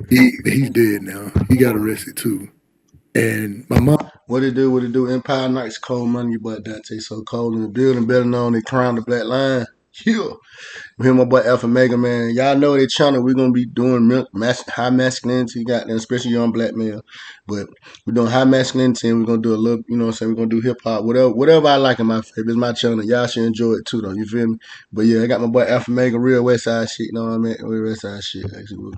He's dead now. He got arrested too. And my mom. What it do? What it do? Empire Nights, Cold Money, your boy Dante. So cold in the building, better known they crown the black line. Yeah. Me and my boy Alfamega, man. Y'all know they channel. We're gonna be doing high masculinity, goddamn, especially young black male. But we're doing high masculinity and we're gonna do a little, you know what I'm saying? We're gonna do hip hop, whatever I like in my favorite. It's my channel. Y'all should enjoy it too though. You feel me? But yeah, I got my boy Alfamega, real West Side shit, you know what I mean? Real West Side shit. Actually,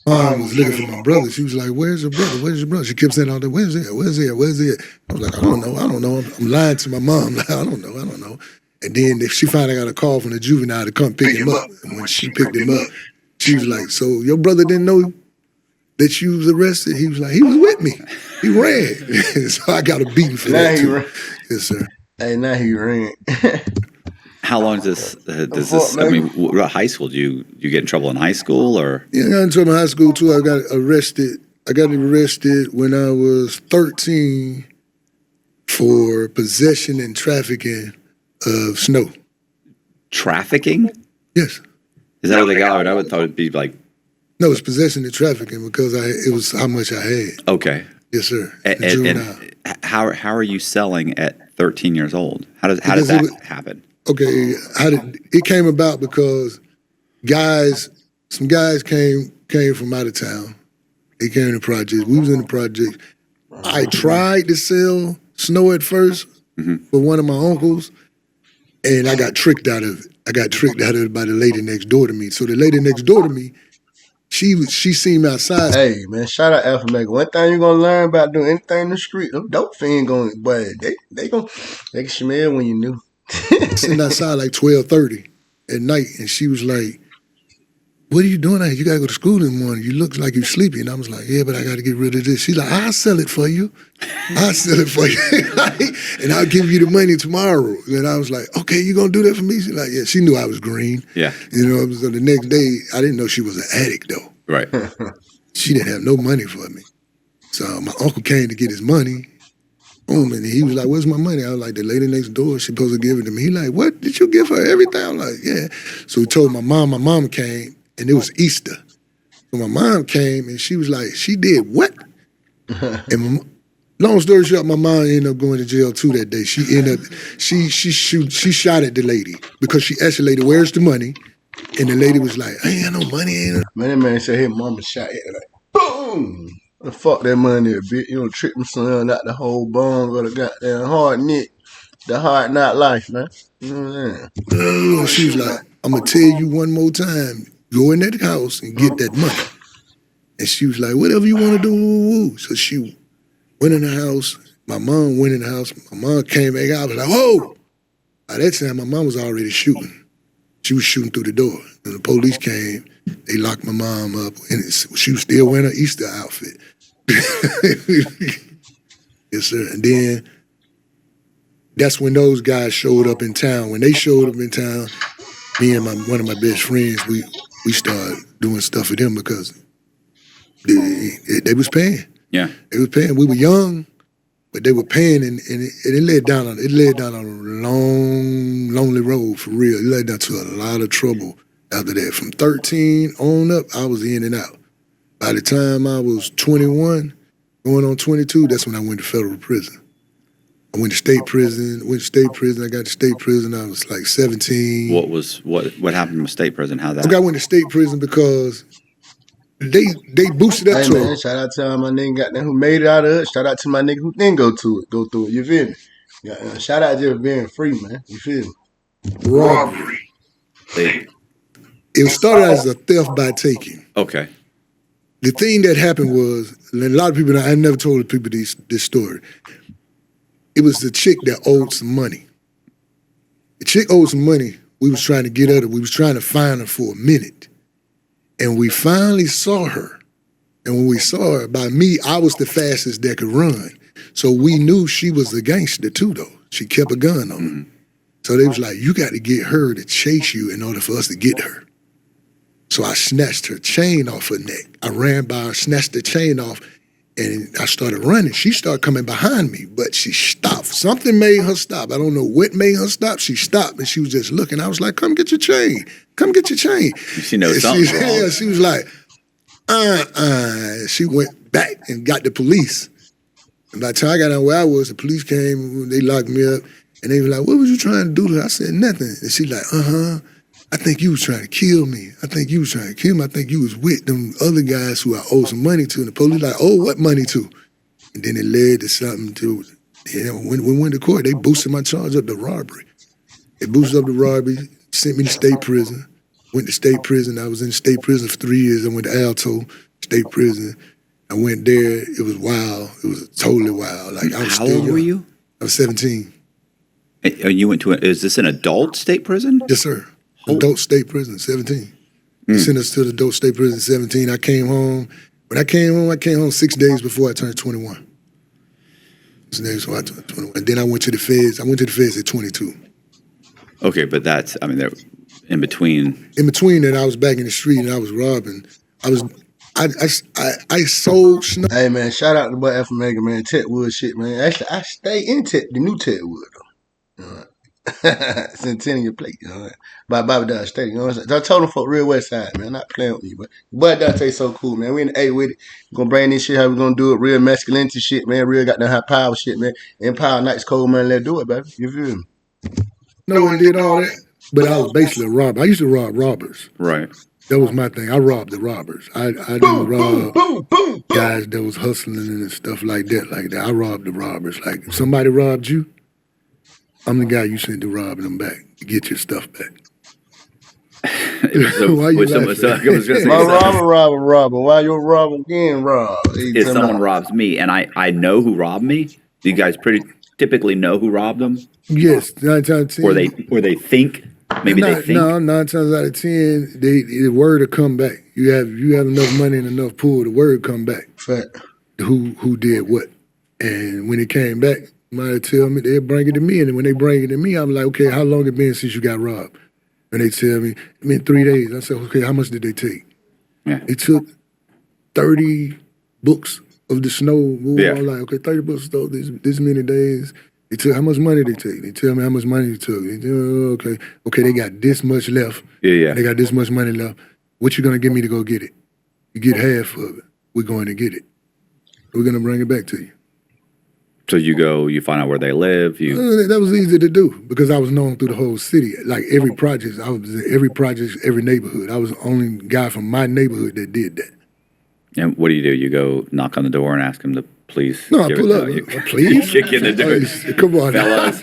Mom was looking for my brother. She was like, "Where's your brother? Where's your brother?" She kept saying all that. Where's it? Where's it? Where's it? I was like, I don't know. I'm lying to my mom. Like, I don't know. And then she finally got a call from the juvenile to come pick him up. And when she picked him up, she was like, "So your brother didn't know that you was arrested?" He was like, "He was with me. He ran." So I got a beating for that too. Yes, sir. Hey, now he ran. How long does this? I mean, what high school? Do you get in trouble in high school or? Yeah, I got in trouble in high school too. I got arrested. I got arrested when I was 13 for possession and trafficking of snow. Trafficking? Yes. Is that what they got? I would thought it'd be like. No, it's possession and trafficking because it was how much I had. Okay. Yes, sir. And how are you selling at 13 years old? How does that happen? Okay, it came about because some guys came from out of town. They came in the project. We was in the project. I tried to sell snow at first for one of my uncles, and I got tricked out of it. I got tricked out of it by the lady next door to me. So the lady next door to me, she seen me outside. Hey man, shout out Alfamega. One thing you're gonna learn about doing anything in the street, them dope fiends gonna, but they can smell when you new. Sitting outside like 12:30 at night, and she was like, "What are you doing out here? You gotta go to school in the morning. You look like you're sleepy." And I was like, "Yeah, but I gotta get rid of this." She's like, "I'll sell it for you. I'll sell it for you, and I'll give you the money tomorrow." And I was like, "Okay, you gonna do that for me?" She's like, "Yeah." She knew I was green. Yeah. You know. So the next day, I didn't know she was an addict though. Right. She didn't have no money for me. So my uncle came to get his money. And he was like, "Where's my money?" I was like, "The lady next door, she supposed to give it to me." He like, "What? Did you give her everything?" I'm like, "Yeah." So he told my mom. My mom came, and it was Easter. So my mom came, and she was like, "She did what?" And long story short, my mom ended up going to jail too that day. She ended up, she shot at the lady because she asked the lady, "Where's the money?" And the lady was like, "I ain't got no money." Man, that man said his mama shot it like, boom. Fuck that money a bit. You know, trick my son out the whole bone, got a goddamn hard neck. The hard not life, man. You know what I'm saying? She was like, "I'm going to tell you one more time, go in that house and get that money." And she was like, "Whatever you want to do." So she went in the house. My mom went in the house. My mom came back out. I was like, "Whoa!" By that time, my mom was already shooting. She was shooting through the door. And the police came. They locked my mom up. And she was still wearing her Easter outfit. Yes, sir. And then that's when those guys showed up in town. When they showed up in town, me and one of my best friends, we started doing stuff for them because they was paying. Yeah. They was paying. We were young, but they were paying, and it led down on a long, lonely road for real. It led down to a lot of trouble after that. From 13 on up, I was in and out. By the time I was 21, going on 22, that's when I went to federal prison. I went to state prison. I got to state prison. I was like 17. What happened with state prison? How that? I went to state prison because they boosted up hey, to man, shout out to my nigga goddamn who made it out of it. Shout out to my nigga who didn't go through it. You feel me? Yeah, shout out to being free, man. You feel me? Robbery. It started as a theft by taking. Okay. The thing that happened was, and a lot of people, I never told people this story. It was the chick that owed some money. The chick owed some money. We was trying to get at her. We was trying to find her for a minute. And we finally saw her. And when we saw her, by me, I was the fastest that could run. So we knew she was a gangster too, though. She kept a gun on her. So they was like, "You got to get her to chase you in order for us to get her." So I snatched her chain off her neck. I ran by her, snatched the chain off, and I started running. She started coming behind me, but she stopped. Something made her stop. I don't know what made her stop. She stopped, and she was just looking. I was like, "Come get your chain. Come get your chain." She knows something's wrong. Yeah, she was like, She went back and got the police. And by the time I got out where I was, the police came, they locked me up, and they were like, what was you trying to do to her? I said, nothing. And she like, I think you was trying to kill me. I think you was trying to kill me. I think you was with them other guys who I owe some money to. And the police like, oh, what money to? And then it led to something to, when we went to court, they boosted my charge up to robbery. They boosted up the robbery, sent me to state prison. Went to state prison. I was in state prison for 3 years. I went to Alto State Prison. I went there. It was wild. It was totally wild. Like I was How old were you? I was 17. And you went to is this an adult state prison? Yes, sir. Adult state prison, 17. They sent us to the adult state prison, 17. I came home. When I came home 6 days before I turned 21. 6 days before I turned 21. And then I went to the feds. I went to the feds at 22. Okay, but that's, I mean, they're in between. In between that, I was back in the street and I was robbing. I sold snow. Hey man, shout out to boy Alfamega, man. Techwood shit, man. Actually, I stay in the new Techwood though. You know, Centennial Plate, you know, by Bobby Dodd State. You know what I'm saying? I told him for real West Side, man. I'm not playing with you, but boy Dante so cool, man. We in the A with it. We're gonna bring this shit how we gonna do it. Real masculinity shit, man. Real got that high power shit, man. Empire Nights Cold, man. Let's do it, baby. You feel me? No one did all that. But I was basically a robber. I used to rob robbers. Right. That was my thing. I robbed the robbers. I didn't rob guys that was hustling and stuff like that. I robbed the robbers. Like, if somebody robbed you, I'm the guy you sent to rob them back to get your stuff back. Why you laughing? My robber. Why your robber getting robbed? If someone robs me and I know who robbed me, you guys pretty typically know who robbed them? Yes, 9 times out of 10. Or they think. Maybe they think. No, 9 times out of 10, the word will come back. You have enough money and enough pull, the word come back. Fact. Who did what. And when it came back, somebody tell me, they'll bring it to me. And when they bring it to me, I'm like, okay, how long it been since you got robbed? And they tell me, it been 3 days. I said, okay, how much did they take? Yeah. They took 30 books of the snow. Yeah. I'm like, okay, 30 books of this many days. They took how much money they take. They tell me how much money they took. They tell, okay, they got this much left. Yeah. They got this much money left. What you gonna give me to go get it? You get half of it. We're going to get it. We're gonna bring it back to you. So you go, you find out where they live. That was easy to do because I was known through the whole city. Like every project, I was in every project, every neighborhood. I was the only guy from my neighborhood that did that. And what do? You go knock on the door and ask them to please. No, I pull up. Please? Kick in the door. Come on. Fellas,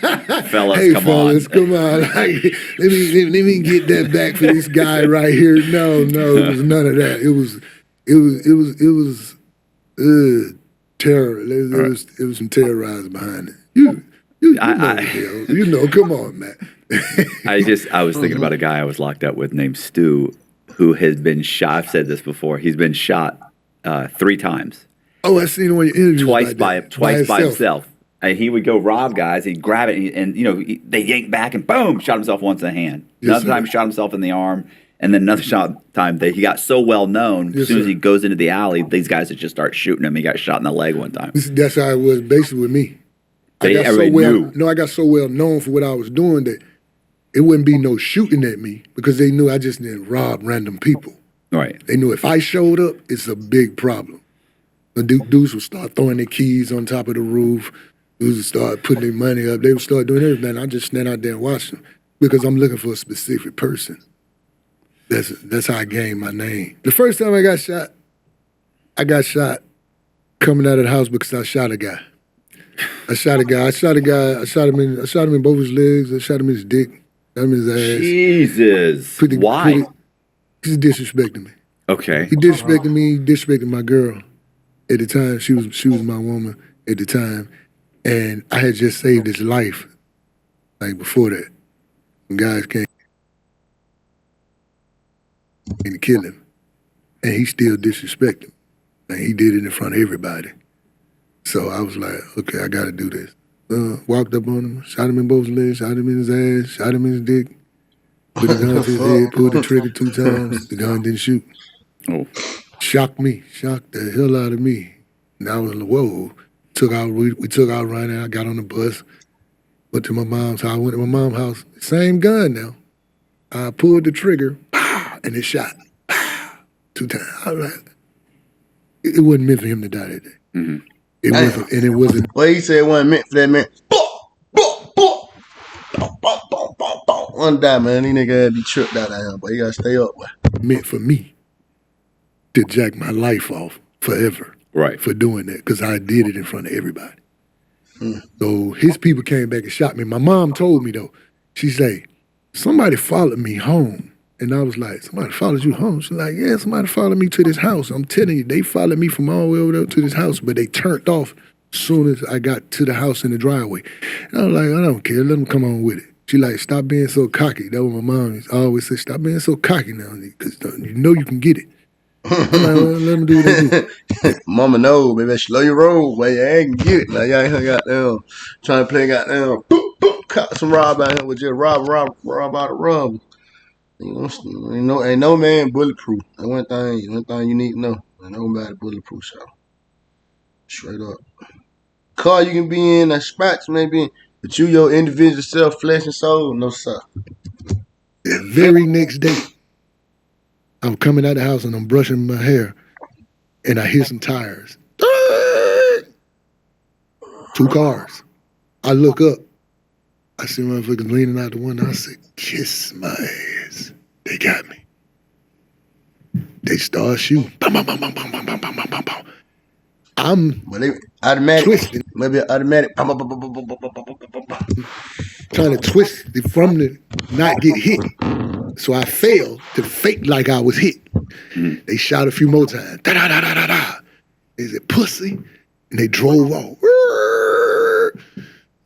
hey, come fellas, on. Come on. Like, let me get that back for this guy right here. No, it was none of that. It was terror. It was some terrorizing behind it. You know, come on, man. I was thinking about a guy I was locked up with named Stu, who has been shot. I've said this before. He's been shot 3 times. Oh, I seen one of your interviews. Twice by himself. And he would go rob guys. He'd grab it, and they yanked back, and boom, shot himself once in the hand. Another time, he shot himself in the arm, and then another time that he got so well known. As soon as he goes into the alley, these guys would just start shooting him. He got shot in the leg one time. That's how it was basically with me. I got so well known for what I was doing that it wouldn't be no shooting at me because they knew I just didn't rob random people. Right. They knew if I showed up, it's a big problem. The dudes would start throwing their keys on top of the roof. Dudes would start putting their money up. They would start doing everything. I just stand out there and watch them because I'm looking for a specific person. That's how I gained my name. The first time I got shot coming out of the house because I shot a guy. I shot him in both his legs. I shot him in his dick. Shot him in his ass. Jesus. Why? He's disrespecting me. Okay. He disrespected me. He disrespected my girl. At the time, she was my woman at the time, and I had just saved his life. Like before that, when guys came and kill him, and he still disrespected him. And he did it in front of everybody. So I was like, okay, I got to do this. Walked up on him, shot him in both legs, shot him in his ass, shot him in his dick, put the gun to his head, pulled the trigger 2 times. The gun didn't shoot. Oh. Shocked the hell out of me. And I was like, whoa. We took out running. I got on the bus, went to my mom's house. I went to my mom's house. Same gun now. I pulled the trigger, pow, and it shot. Pow, 2 times. I was like, It wasn't meant for him to die that day. Mm-hmm. It wasn't, and it wasn't Well, he said it wasn't meant for that man. One die, man. These niggas had to be tripped out of him, but he gotta stay up, boy. meant for me to jack my life off forever Right. for doing that because I did it in front of everybody. So his people came back and shot me. My mom told me though, she said, somebody followed me home. And I was like, somebody followed you home? She's like, yeah, somebody followed me to this house. I'm telling you, they followed me from all the way over there to this house, but they turned off as soon as I got to the house in the driveway. And I was like, I don't care, let them come on with it. She like, stop being so cocky. That was my mom always said, stop being so cocky now, because you know you can get it. I'm like, well, let them do what they do. Mama know, baby, slow your roll, boy. You ain't get it. Like, y'all here goddamn trying to play goddamn caught some rob out here with just rob out of rob. You know, ain't no man bulletproof. That one thing you need to know. Ain't nobody bulletproof, so straight up. Car you can be in, that spots maybe, but you your individual self, flesh and soul, no sir. The very next day, I'm coming out of the house and I'm brushing my hair, and I hear some tires. 2 cars. I look up. I see motherfuckers leaning out the window. I said, kiss my ass. They got me. They start shooting. Bam, bam, bam, bam, bam, bam, bam, bam, bam, bam. I'm But they automatic, twisting, maybe automatic. trying to twist it from the not get hit. So I failed to fake like I was hit. They shot a few more times. Da da da da da da. They said, pussy. And they drove off.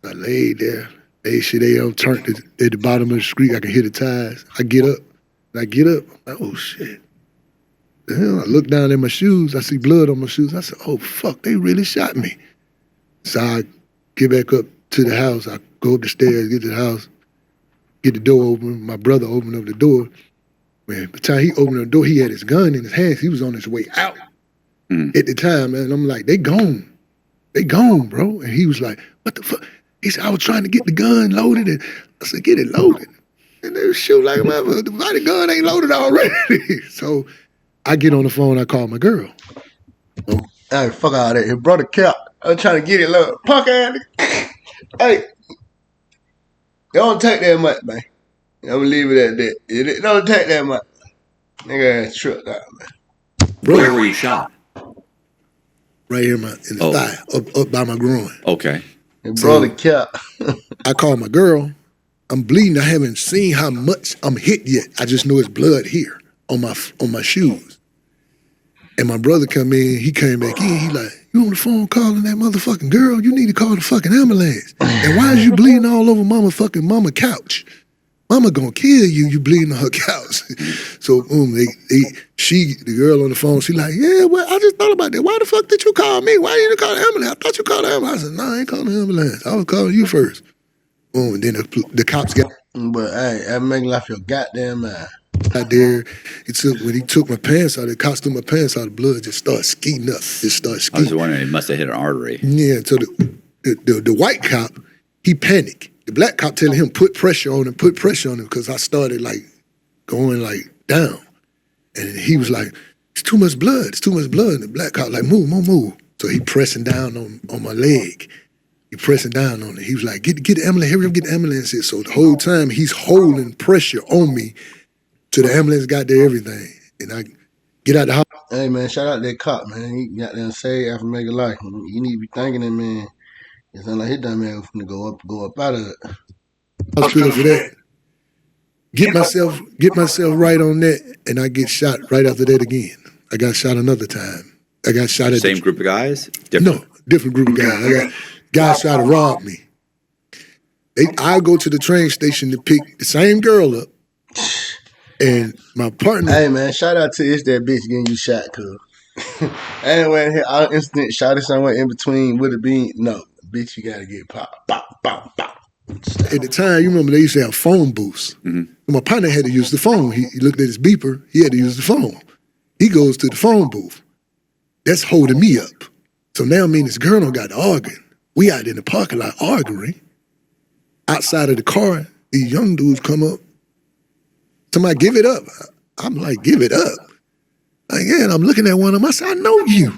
I laid there. They turned at the bottom of the street. I can hear the tires. I get up. I'm like, oh shit. The hell? I look down at my shoes. I see blood on my shoes. I said, oh fuck, they really shot me. So I get back up to the house. I go up the stairs, get to the house, get the door open. My brother opened up the door. Man, by the time he opened the door, he had his gun in his hands. He was on his way out at the time, man. I'm like, they gone. They gone, bro. And he was like, what the fuck? He said, I was trying to get the gun loaded. And I said, get it loaded. And they shoot like a motherfucker. Why the gun ain't loaded already? So I get on the phone, I call my girl. Hey, fuck all that. His brother kept. I'm trying to get it low. Punk ass. Hey, it don't take that much, man. I'm gonna leave it at that. It don't take that much. Nigga ass tripped out, man. Bro, Where were you shot? right here in the thigh, up by my groin. Okay. His brother kept. I call my girl. I'm bleeding. I haven't seen how much I'm hit yet. I just know it's blood here on my shoes. And my brother come in. He came back in. He like, you on the phone calling that motherfucking girl? You need to call the fucking ambulance. And why is you bleeding all over mama couch? Mama gonna kill you. You bleeding on her couch. So the girl on the phone. She like, yeah, well, I just thought about that. Why the fuck did you call me? Why didn't you call the ambulance? I thought you called the ambulance. I said, no, I ain't calling the ambulance. I was calling you first. Boom, and then the cops got But hey, that make life your goddamn mind. out there. When he took my pants out, the cops took my pants out, the blood just started skeeting up. I was wondering, it must have hit an artery. Yeah, so the white cop, he panicked. The black cop telling him put pressure on him, because I started like going like down. And he was like, it's too much blood. And the black cop like, move. So he pressing down on my leg. He pressing down on it. He was like, get the ambulance, hurry up, get the ambulance here. So the whole time he's holding pressure on me till the ambulance got there, everything. And I get out the house. Hey man, shout out to that cop, man. He got there and saved Alfamega life. You need to be thanking him, man. It sounds like his dumb ass finna go up out of it. Hospital for that. Get myself right on that, and I get shot right after that again. I got shot another time. I got shot at Same group of guys? No, different group of guys. I got guys try to rob me. I go to the train station to pick the same girl up, and my partner. Hey man, shout out to It's That Bitch getting you shot, cuz. Anyway, here, our instant shot it somewhere in between. Would it be? No, bitch, you gotta get popped. Pop, pop, pop. At the time, you remember they used to have phone booths. Mm-hmm. My partner had to use the phone. He looked at his beeper. He had to use the phone. He goes to the phone booth. That's holding me up. So now me and this girl don't got to arguing. We out in the parking lot arguing. Outside of the car, these young dudes come up. Somebody give it up. I'm like, give it up. Like, yeah, and I'm looking at one of them. I said, I know you.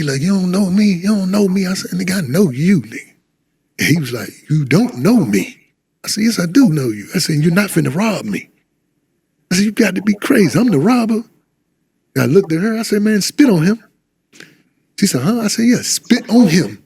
He like, you don't know me? You don't know me? I said, nigga, I know you, nigga. And he was like, you don't know me? I said, yes, I do know you. I said, you're not finna rob me. I said, you got to be crazy. I'm the robber. And I looked at her. I said, man, spit on him. She said, huh? I said, yeah, spit on him.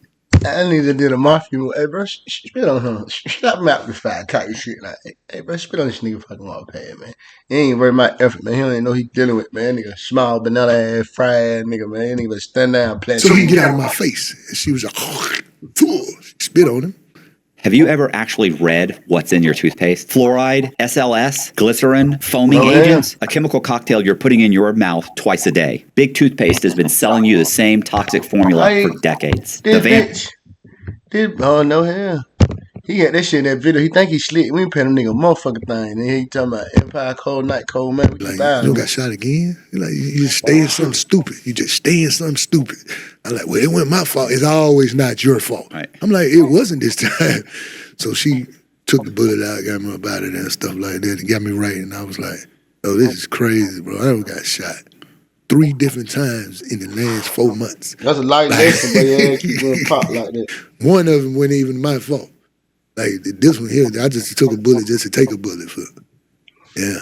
I nigga did a mafia move. Hey, bro, spit on him. Stop magnified type of shit. Like, hey, bro, spit on this nigga fucking walk past, man. He ain't very much effort, man. He don't even know he dealing with, man. Nigga, small banana ass, fried nigga, man. Nigga, stand down, plant. So he get out of my face. And she was like, she spit on him. Have you ever actually read what's in your toothpaste? Fluoride, SLS, glycerin, foaming agents, a chemical cocktail you're putting in your mouth twice a day. Big Toothpaste has been selling you the same toxic formula for decades. Oh, no, hell. He had that shit in that video. He think he slick. We ain't paying him nigga a motherfucking thing. And he talking about Empire Cold Night, Cold Man. Like, you don't got shot again? Like, you just stay in something stupid. You just stay in something stupid. I'm like, well, it wasn't my fault. It's always not your fault. Right. I'm like, it wasn't this time. So she took the bullet out, got me about it and stuff like that, and got me right. And I was like, oh, this is crazy, bro. I never got shot 3 different times in the last 4 months. That's a light lesson, but yeah, keep going pop like that. One of them wasn't even my fault. Like, this one here, I just took a bullet just to take a bullet for. Yeah.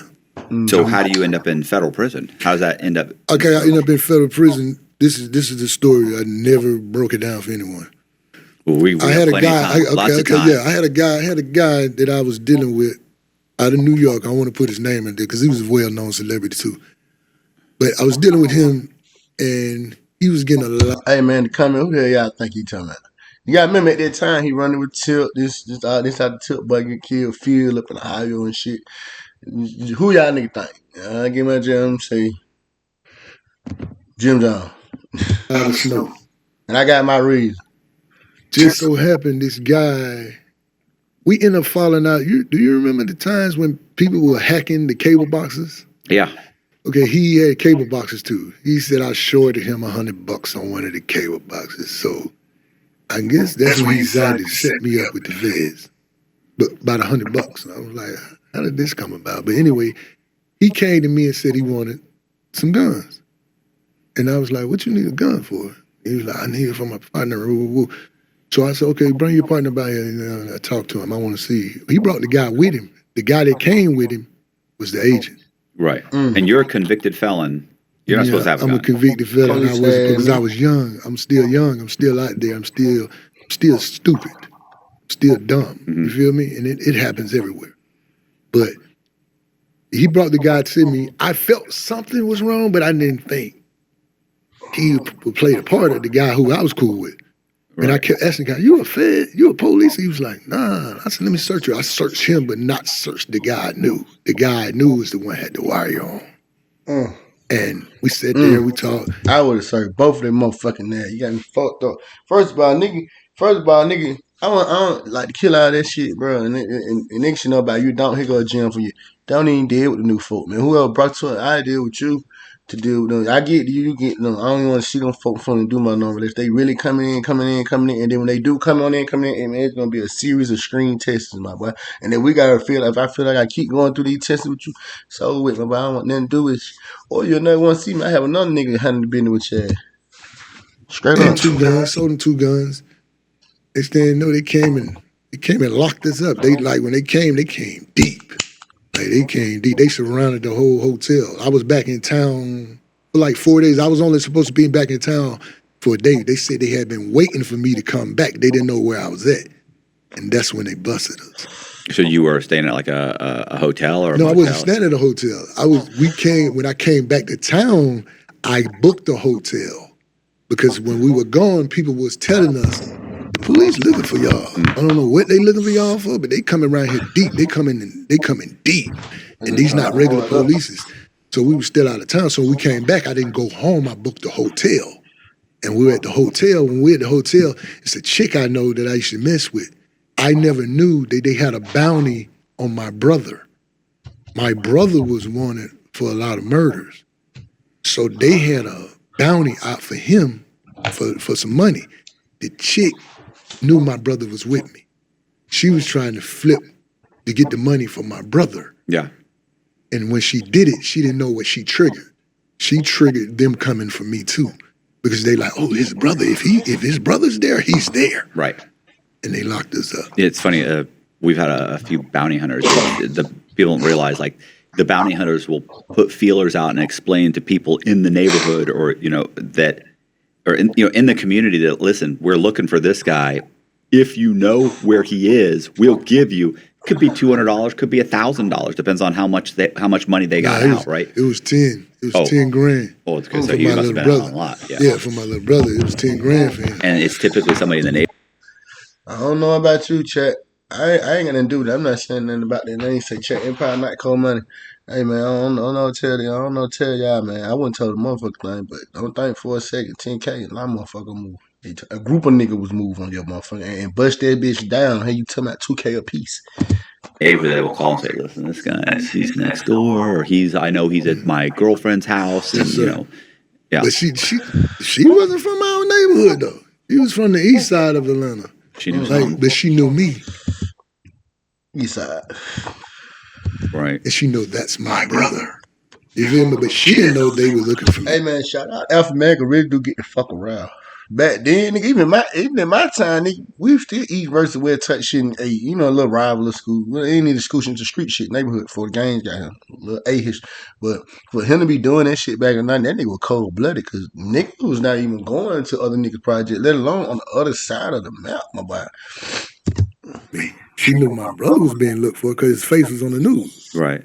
So how do you end up in federal prison? How does that end up? Okay, I ended up in federal prison. This is the story. I never broke it down for anyone. Well, we I had a guy. I had a guy that I was dealing with out of New York. I want to put his name in there because he was a well-known celebrity too. But I was dealing with him, and he was getting a lot. Hey man, the comment. Who the hell y'all think he talking about? You gotta remember at that time he running with Tip. This out the Tip boy get killed, Phil up in Ohio and shit. Who y'all nigga think? I give my Jim say Jim John. Out of snow. And I got my reason. Just so happened, this guy, we ended up falling out. Do you remember the times when people were hacking the cable boxes? Yeah. Okay, he had cable boxes too. He said I shorted him $100 on one of the cable boxes. So I guess that's when he decided to set me up with the feds. But about $100. And I was like, how did this come about? But anyway, he came to me and said he wanted some guns. And I was like, what you need a gun for? He was like, I need it for my partner. So I said, okay, bring your partner by here. And I talked to him. I want to see. He brought the guy with him. The guy that came with him was the agent. Right. And you're a convicted felon. You're not supposed to have a gun. I'm a convicted felon. Because I was young. I'm still young. I'm still out there. I'm still stupid. I'm still dumb. You feel me? And it happens everywhere. But he brought the guy to me. I felt something was wrong, but I didn't think he would play the part of the guy who I was cool with. Right. And I kept asking the guy, you a fed? You a police? He was like, nah. I said, let me search you. I searched him, but not searched the guy I knew. The guy I knew was the one that had the wire on. And we sat there, we talked. I would have searched both of them motherfucking there. You got me fucked up. First of all, nigga, I don't like to kill all that shit, bro. And niggas should know about you. Don't here go to gym for you. Don't even deal with the new folk, man. Whoever brought to it, I deal with you to deal with them. I get you get them. I don't even want to see them folk from and do my number. If they really coming in, and then when they do come in, man, it's gonna be a series of screen tests, my boy. And then we gotta if I feel like I keep going through these tests with you, so with my boy, I don't want nothing to do with you. Or you'll never want to see me. I have another nigga handling the business with you. Straight up. 2 guns, sold them 2 guns. Next thing you know, they came and locked us up. They when they came deep. Like they came deep. They surrounded the whole hotel. I was back in town for like 4 days. I was only supposed to be back in town for a day. They said they had been waiting for me to come back. They didn't know where I was at. And that's when they busted us. So you were staying at like a hotel or a No, motel? I wasn't staying at a hotel. When I came back to town, I booked a hotel. Because when we were gone, people was telling us, the police looking for y'all. I don't know what they looking for y'all for, but they coming around here deep. They coming deep. And these not regular polices. So we were still out of town. So when we came back, I didn't go home. I booked a hotel. And we were at the hotel. When we were at the hotel, it's a chick I know that I used to mess with. I never knew that they had a bounty on my brother. My brother was wanted for a lot of murders. So they had a bounty out for him for some money. The chick knew my brother was with me. She was trying to flip to get the money for my brother. Yeah. And when she did it, she didn't know what she triggered. She triggered them coming for me too. because they like, oh, his brother. If his brother's there, he's there. Right. And they locked us up. It's funny. We've had a few bounty hunters. The people don't realize, like, the bounty hunters will put feelers out and explain to people in the neighborhood, or in the community, that, listen, we're looking for this guy. If you know where he is, we'll give you. Could be $200, could be $1,000. Depends on how much money they got out. Right. It was 10. It was 10 grand. Oh, it's because you must have been out a lot. Yeah, for my little brother, it was 10 grand for him. And it's typically somebody in the neighborhood. I don't know about you, Chet. I ain't gonna do that. I'm not saying nothing about that. They ain't say Chet Empire Night Cold Money. Hey man, I don't know tell y'all, man. I wouldn't tell the motherfucker thing, but don't think for a second, 10K, a lot of motherfucker move. A group of niggas was moved on your motherfucker and bust that bitch down. Hey, you talking about 2K a piece? Hey, but they will call and say, listen, this guy, he's next door, or I know he's at my girlfriend's house, and yeah. But she wasn't from our neighborhood though. She was from the east side of Atlanta. She knew but she knew me. East side. Right. And she knew that's my brother. You feel me? But she didn't know they were looking for me. Hey man, shout out Alfamega, really do get the fuck around. Back then, nigga, even in my time, nigga, we still eat versus wear touch shit in a little rival of school. We ain't need to school into street shit neighborhood before the gangs got him. A little A-history. But for him to be doing that shit back in the 90s, that nigga was cold blooded because nigga was not even going to other niggas' project, let alone on the other side of the map, my boy. She knew my brother was being looked for because his face was on the news. Right.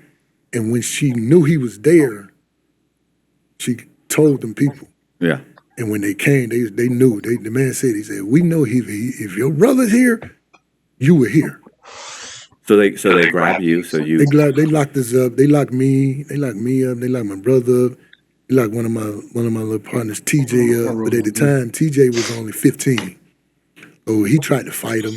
And when she knew he was there, she told them people. Yeah. And when they came, they knew. The man said, he said, we know if your brother's here, you were here. So they grabbed you. So you. They locked us up. They locked me. They locked me up. They locked my brother up. They locked one of my little partners, TJ, up. But at the time, TJ was only 15. So he tried to fight him.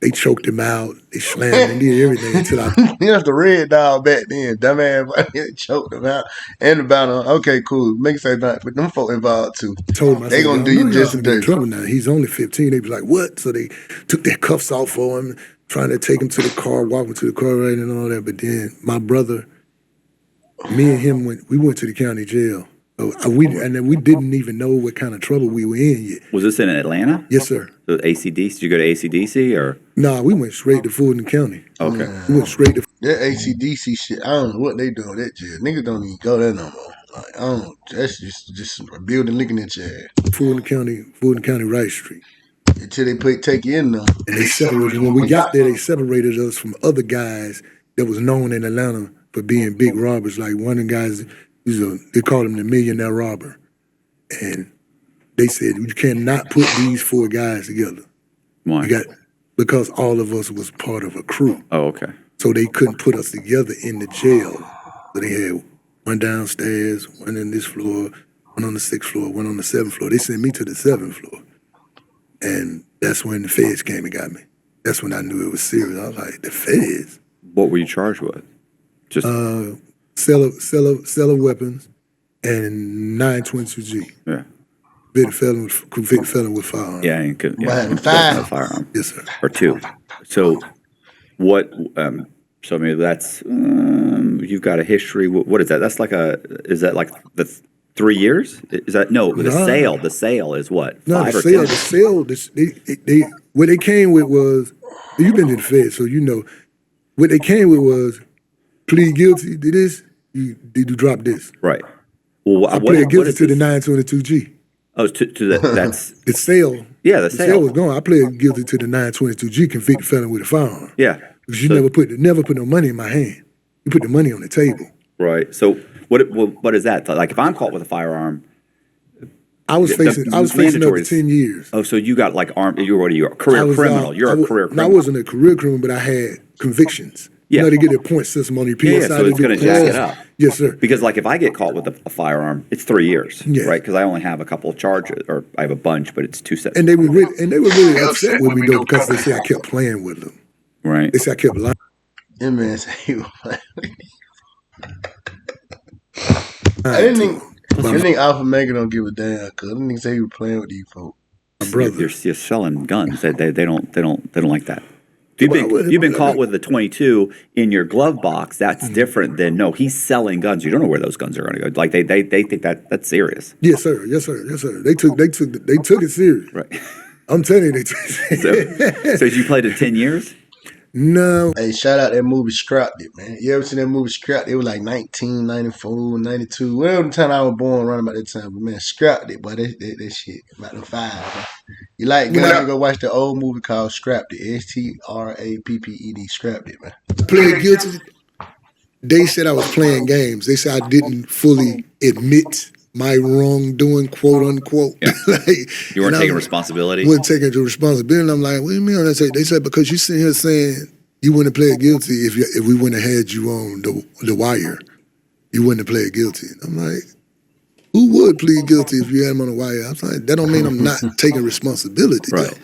They choked him out. They slammed him and did everything until I. He was the red dog back then. Dumbass, they choked him out and about him. Okay, cool. Make say that, but them folk involved too. Told him, they gonna do you just a dirt. Trouble now. He's only 15. They was like, what? So they took their cuffs off for him, trying to take him to the car, walk him to the car, right, and all that. But then my brother, me and him we went to the county jail. So we didn't even know what kind of trouble we were in yet. Was this in Atlanta? Yes, sir. So ACDC? Did you go to ACDC or? Nah, we went straight to Fulton County. Okay. We went straight to. That ACDC shit, I don't know what they doing that jail. Niggas don't even go there no more. Like, I don't. That's just a building looking at your ass. Fulton County, Wright Street. Until they take you in there. And they separated. When we got there, they separated us from other guys that was known in Atlanta for being big robbers. Like one of the guys. They called him the millionaire robber. And they said, you cannot put these 4 guys together. Why? Because all of us was part of a crew. Oh, okay. So they couldn't put us together in the jail. So they had one downstairs, one in this floor, one on the 6th floor, one on the 7th floor. They sent me to the 7th floor. And that's when the feds came and got me. That's when I knew it was serious. I was like, the feds? What were you charged with? Just sell of weapons and 922G. Yeah. Convicted felon with firearm. Yeah, firearm. Yes, sir. Or 2. So what? So I mean, that's you've got a history. What is that? That's like is that like the 3 years? Is that no? The sale. The sale is what? No, 5 the or sale. 10? The sale. They what they came with was you've been to the Fed, so you know what they came with was plead guilty to this. Did you drop this? Right. Well, I pled guilty to the 922G. Oh, to that. That's the sale. Yeah, the sale was gone. I pled guilty to the 922G, convicted felon with a firearm. Yeah, because you never put no money in my hand. You put the money on the table. Right. So what is that? Like if I'm caught with a firearm, I was facing up to 10 years. Oh, so you got like armed? You're a career criminal. You're a career criminal. I wasn't a career criminal, but I had convictions. Yeah. You know, they get a point system on your PSI. Yeah, so it's going to jack it up. Yes, sir. Because like if I get caught with a firearm, it's 3 years, right? Because I only have a couple of charges, or I have a bunch, but it's 2 sets. And they were really upset with me though because they say I kept playing with them. Right. They say I kept lying. That man said he was playing with you. I didn't think Alfamega don't give a damn because I didn't say he was playing with these folks. My brother, you're selling guns. They don't like that. If you've been caught with a 22 in your glove box, that's different than he's selling guns. You don't know where those guns are going to go. Like they think that's serious. Yes, sir. Yes, sir. Yes, sir. They took it serious. Right. I'm telling you, they took it serious. So you played it 10 years? No. Hey, shout out that movie Scrapped It, man. You ever seen that movie Scrapped It? It was like 1994, 92, whatever the time I was born, around about that time. But man, Scrapped It, boy, that shit, about the five, bro. You like guys, go watch the old movie called Scrapped It, STRAPPED, Scrapped It, man. Played guilty. They said I was playing games. They said I didn't fully admit my wrongdoing, quote unquote. Yeah. Like, You weren't taking responsibility? Wasn't taking the responsibility. And I'm like, what do you mean? They said, because you sitting here saying you wouldn't have played guilty if we wouldn't have had you on the wire. You wouldn't have played guilty. I'm like, who would plead guilty if you had him on the wire? I'm like, that don't mean I'm not taking responsibility, right. though.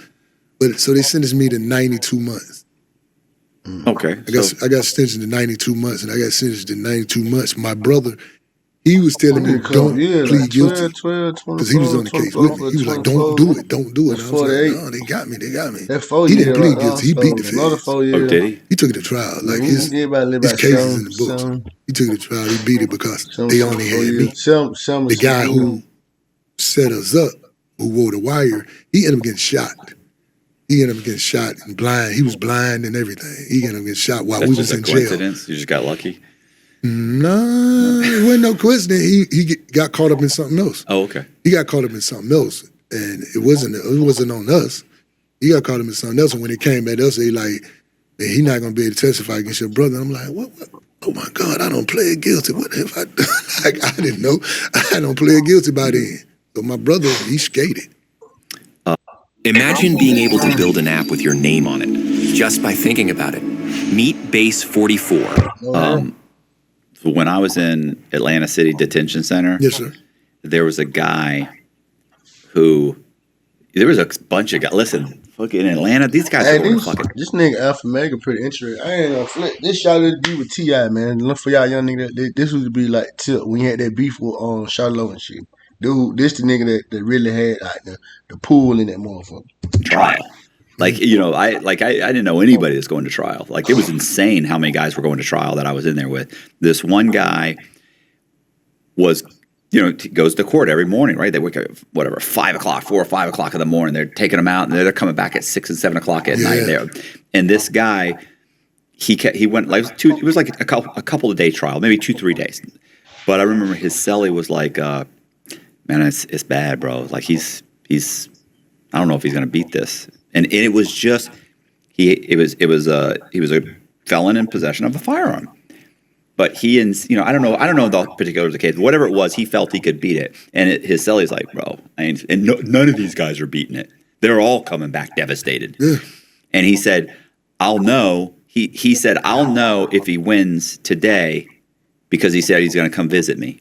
But so they sentenced me to 92 months. Okay. I got sentenced to 92 months, and I got sentenced to 92 months. My brother, he was telling me, don't plead guilty. Because he was on the case with me. He was like, don't do it. And I was like, no, they got me. He didn't plead guilty. He beat the feds. Oh, did he? He took it to trial. Like his case is in the books. He took it to trial. He beat it because they only had me. The guy who set us up, who wore the wire, he ended up getting shot. He ended up getting shot and blind. He was blind and everything. He ended up getting shot while we was in jail. Coincidence? You just got lucky? No, it wasn't no coincidence. He got caught up in something else. Oh, okay. He got caught up in something else, and it wasn't on us. He got caught up in something else, and when it came at us, they like, man, he not gonna be able to testify against your brother. And I'm like, what? Oh my God, I don't plead guilty. What have I done? Like, I didn't know. I don't plead guilty by then. So my brother, he skated. Imagine being able to build an app with your name on it just by thinking about it. Meet Base 44. So when I was in Atlanta City Detention Center, Yes, sir. there was a guy there was a bunch of guys. Listen, fucking in Atlanta, these guys are fucking. This nigga Alfamega pretty interesting. I ain't gonna flip. This shot to be with T.I., man. Look for y'all young nigga. This would be like Tip when you had that beef with Charlotte and shit. Dude, this the nigga that really had like the pool in that motherfucker. Trial. Like, I didn't know anybody that's going to trial. Like, it was insane how many guys were going to trial that I was in there with. This one guy was, goes to court every morning, right? They wake up, 4 or 5 o'clock in the morning. They're taking him out, and they're coming back at 6 and 7 o'clock at night there. And this guy, he went, like, it was like a couple of day trial, maybe 2-3 days. But I remember his cellie was like, man, it's bad, bro. Like, he's I don't know if he's going to beat this. And it was just he was a felon in possession of a firearm. But he I don't know the particulars of the case. Whatever it was, he felt he could beat it. And his cellie's like, bro, none of these guys are beating it. They're all coming back devastated. Yeah. And he said, I'll know. He said, I'll know if he wins today because he said he's going to come visit me.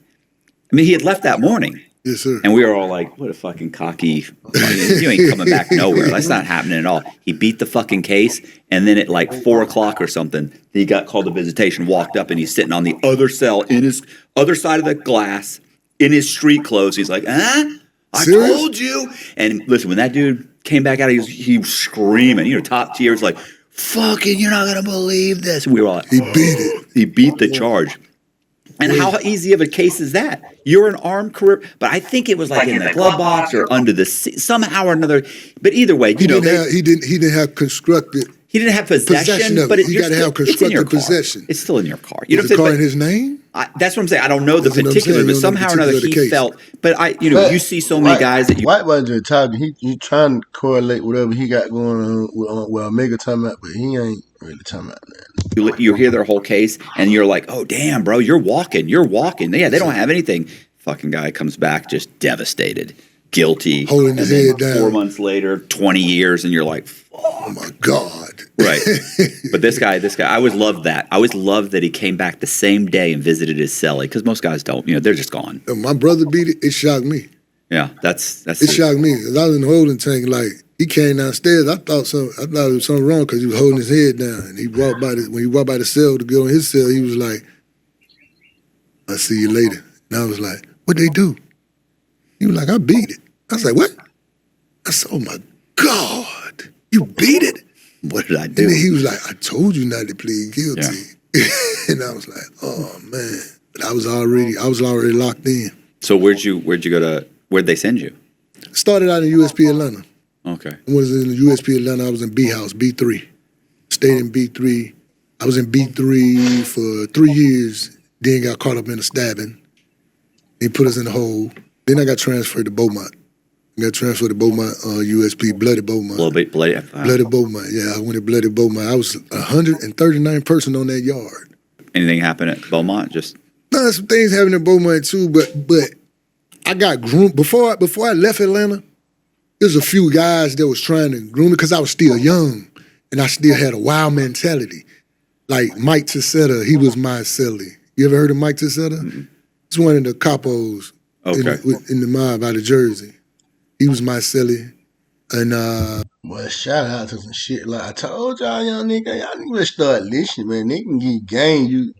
I mean, he had left that morning. Yes, sir. And we were all like, what a fucking cocky, you ain't coming back nowhere. That's not happening at all. He beat the fucking case, and then at like 4 o'clock or something, he got called to visitation, walked up, and he's sitting on the other cell in his other side of the glass in his street clothes. He's like, I told you. And listen, when that dude came back out, he was screaming, top tiers, like, fucking, you're not going to believe this. And we were all like, he beat it. He beat the charge. And how easy of a case is that? You're an armed career, but I think it was like in the glove box or under the seat, somehow or another. But either way, he didn't have constructed. He didn't have possession of but it. You got to have constructive possession. It's still in your car. Is the car in his name? That's what I'm saying. I don't know the particulars, but somehow or another he felt. But you see so many guys that you. White wasn't talking. He trying to correlate whatever he got going on with Omega talking about, but he ain't really talking about that. You hear their whole case, and you're like, oh damn, bro, you're walking. Yeah, they don't have anything. Fucking guy comes back just devastated, guilty, holding his head down. 4 months later, 20 years, and you're like, oh my God. Right. But this guy, I always loved that. I always loved that he came back the same day and visited his cellie, because most guys don't. They're just gone. My brother beat it. It shocked me. Yeah, that's. It shocked me because I was in the holding tank. Like, he came downstairs. I thought there was something wrong because he was holding his head down. And when he walked by the cell to get on his cell, he was like, "I'll see you later." And I was like, "What'd they do?" He was like, "I beat it." I was like, "What?" I said, "Oh my God, you beat it?" What did I do? And then he was like, I told you not to plead guilty. Yeah. And I was like, oh man. But I was already locked in. So where'd you go to, where'd they send you? Started out in USP Atlanta. Okay. I was in the USP Atlanta, I was in B House, B3. Stayed in B3. I was in B3 for 3 years, then got caught up in a stabbing. He put us in the hole. Then I got transferred to Beaumont. USP, Bloody Beaumont. A little bit bloody. Bloody Beaumont, yeah. I went to Bloody Beaumont. I was 139th person on that yard. Anything happened at Beaumont? No, some things happened at Beaumont too, but I got groomed. Before I left Atlanta, there was a few guys that was trying to groom me because I was still young and I still had a wild mentality. Like Mike Tessetta, he was my celly. You ever heard of Mike Tessetta? Mm-hmm. He's one of the capos in the mob out of Jersey. He was my celly. And well, shout out to some shit like I told y'all, young nigga, y'all need to start listening, man. They can get game. You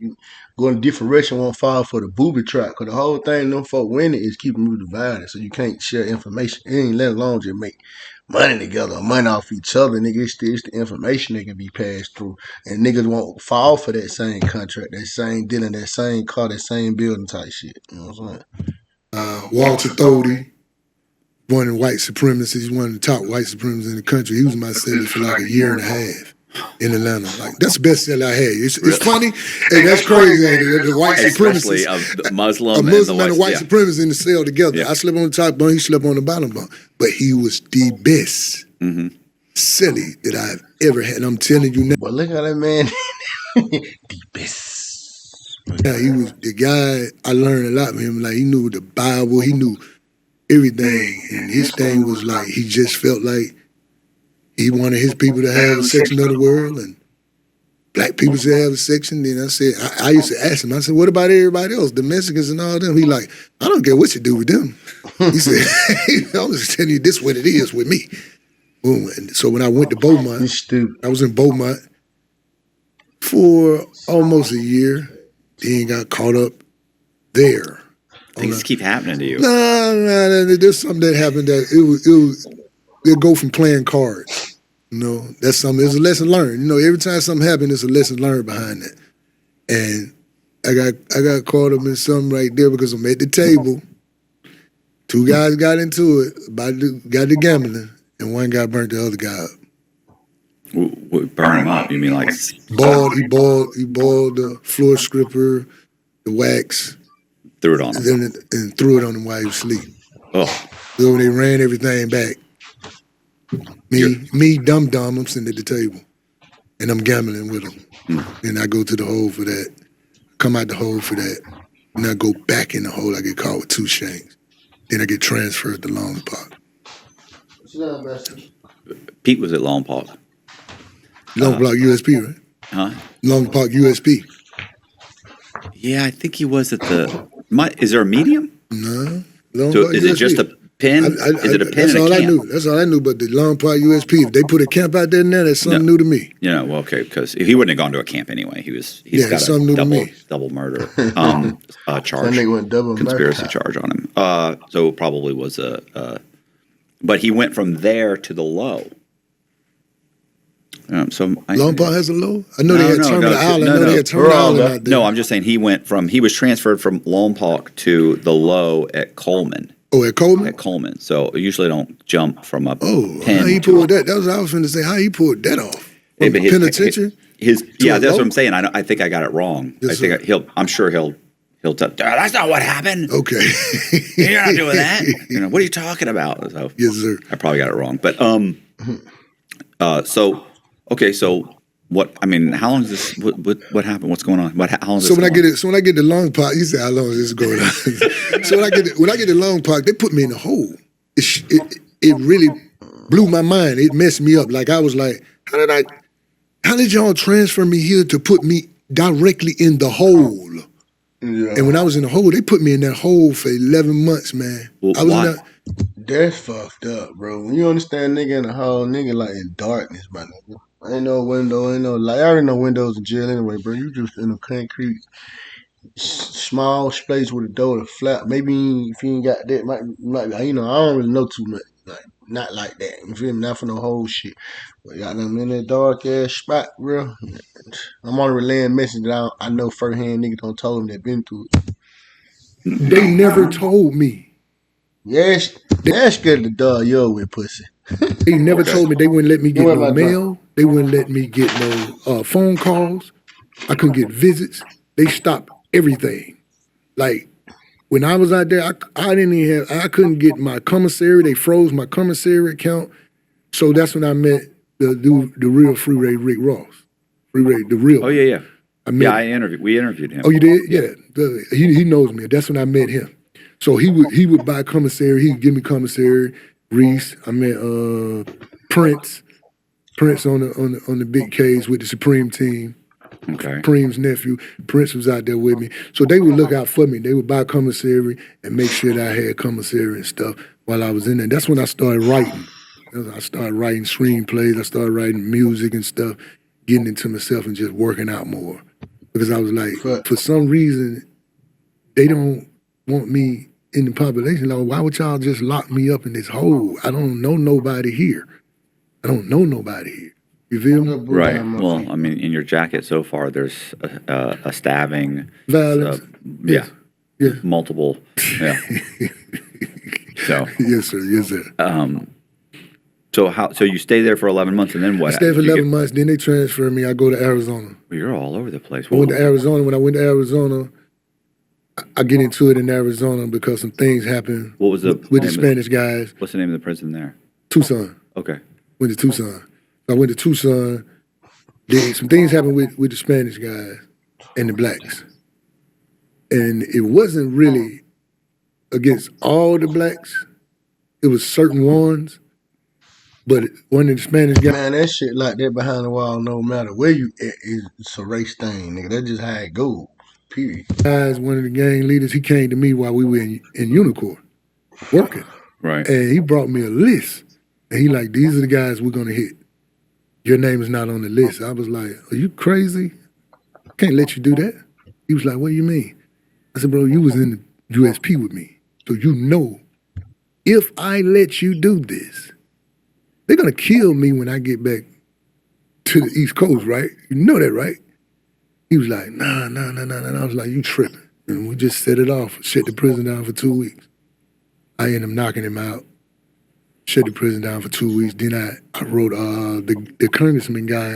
go in a different direction, won't fall for the booby trap. Cause the whole thing them folk winning is keeping you divided. So you can't share information. It ain't let alone just make money together or money off each other, nigga. It's the information that can be passed through. And niggas won't fall for that same contract, that same dealing, that same car, that same building type shit. You know what I'm saying? Walter Thody, one of the white supremacists, one of the top white supremacists in the country. He was my celly for like a year and a half in Atlanta. Like that's the best celly I had. It's funny, and that's crazy. The white supremacists, a Muslim and a white supremacist in the cell together. Yeah. I slept on the top bunk, he slept on the bottom bunk. But he was the best celly that I've ever had. And I'm telling you now. But look at that man, the best. Yeah, he was the guy. I learned a lot from him. Like he knew the Bible, he knew everything, and his thing was like he just felt like he wanted his people to have a section of the world, and black people should have a section. Then I said, I used to ask him, I said, what about everybody else, the Mexicans and all them? He like, I don't care what you do with them. He said, I'm just telling you this what it is with me. Boom. And so when I went to Beaumont, I was in Beaumont for almost a year. Then got caught up there. Things keep happening to you. No, there's something that happened that it go from playing cards. You know, that's something. It's a lesson learned. You know, every time something happens, there's a lesson learned behind it. And I got caught up in something right there because I'm at the table. Two guys got into it, got the gambling, and one guy burnt the other guy up. Burn him up? You mean like He boiled the floor stripper, the wax. Threw it on him. And threw it on him while he was asleep. Oh. So they ran everything back. Me, dumb, I'm sitting at the table. And I'm gambling with him. And I go to the hole for that. Come out the hole for that. And I go back in the hole. I get caught with 2 shanks. Then I get transferred to Long Park. Pete was at Long Park. Long Park USP, right? Huh? Long Park USP. Yeah, I think he was at the... Is there a medium? No. So is it just a pin? Is it a pin That's and all a camp? I knew. That's all I knew. But the Long Park USP, if they put a camp out there now, that's something new to me. You know, well, okay, because he wouldn't have gone to a camp anyway. He's got a double murder charge, conspiracy charge on him. So it probably was but he went from there to the low. Long Park has a low? I know they had Terminal Island. They had Terminal Island out there. No, I'm just saying he was transferred from Long Park to the low at Coleman. Oh, at Coleman? At Coleman. So usually don't jump from a pin. How he pulled that? That was what I was going to say. How he pulled that off? From the penitentiary? That's what I'm saying. I think I got it wrong. Yes, I'm sure he'll tell, that's not what happened. Okay. You're not doing that. What are you talking about? So, yes, sir. I probably got it wrong. But so what? I mean, how long is this? What happened? What's going on? How long is when I get to Long Park, you say how long is this going on? So when I get to Long Park, they put me in a hole. It really blew my mind. It messed me up. Like I was like, how did y'all transfer me here to put me directly in the hole? Yeah. And when I was in the hole, they put me in that hole for 11 months, man. Well, I was in that. That's fucked up, bro. When you understand nigga in the hole, nigga like in darkness, my nigga. Ain't no window, ain't no light. I already know windows in jail anyway, bro. You just in a concrete small space with a door to flap. Maybe if you ain't got that, might I don't really know too much. Like not like that. You feel me? Not for no whole shit. But goddamn in that dark ass spot, bro. I'm only relaying message that I know firsthand niggas don't told them that been through it. They never told me. Yes, they're scared to dog yo with pussy. They never told me. They wouldn't let me get What no about mail. They wouldn't let me get no phone calls. I couldn't get visits. They stopped everything. Like when I was out there, I didn't even have. I couldn't get my commissary. They froze my commissary account. So that's when I met the real Free Ray Rick Ross. Free Ray, the real. Oh yeah. We interviewed him. Oh, you did? Yeah. He knows me. That's when I met him. So he would buy commissary. He'd give me commissary. Reese. I met Prince. Prince on the big case with the Supreme team. Okay. Supreme's nephew. Prince was out there with me. So they would look out for me. They would buy commissary and make sure that I had commissary and stuff while I was in there. That's when I started writing. I started writing screenplays. I started writing music and stuff, getting into myself and just working out more. Because I was like, for some reason, they don't want me in the population. Like, why would y'all just lock me up in this hole? I don't know nobody here. You feel me? Right. Well, I mean, in your jacket so far, there's a stabbing, violence. Yeah. Yes. Multiple. Yeah. So. Yes, sir. So you stay there for 11 months, and then what? I stayed for 11 months. Then they transferred me. I go to Arizona. Well, you're all over the place. I went to Arizona. When I went to Arizona, I get into it in Arizona because some things happened. What was with the Spanish guys? What's the name of the prison there? Tucson. Okay. Went to Tucson. I went to Tucson. Some things happened with the Spanish guys and the blacks. And it wasn't really against all the blacks. It was certain ones. But one of the Spanish guys... Man, that shit like that behind the wall, no matter where you at, it's a race thing, nigga. That's just how it goes, period. Guys, one of the gang leaders, he came to me while we were in Unicorn working. Right. And he brought me a list. And he like, these are the guys we're going to hit. Your name is not on the list. I was like, are you crazy? I can't let you do that. He was like, what do you mean? I said, bro, you was in the USP with me. So you know, if I let you do this, they're going to kill me when I get back to the East Coast, right? You know that, right? He was like, nah. I was like, you tripping. And we just set it off, shut the prison down for 2 weeks. I ended up knocking him out, shut the prison down for 2 weeks. Then I wrote the congressman guy,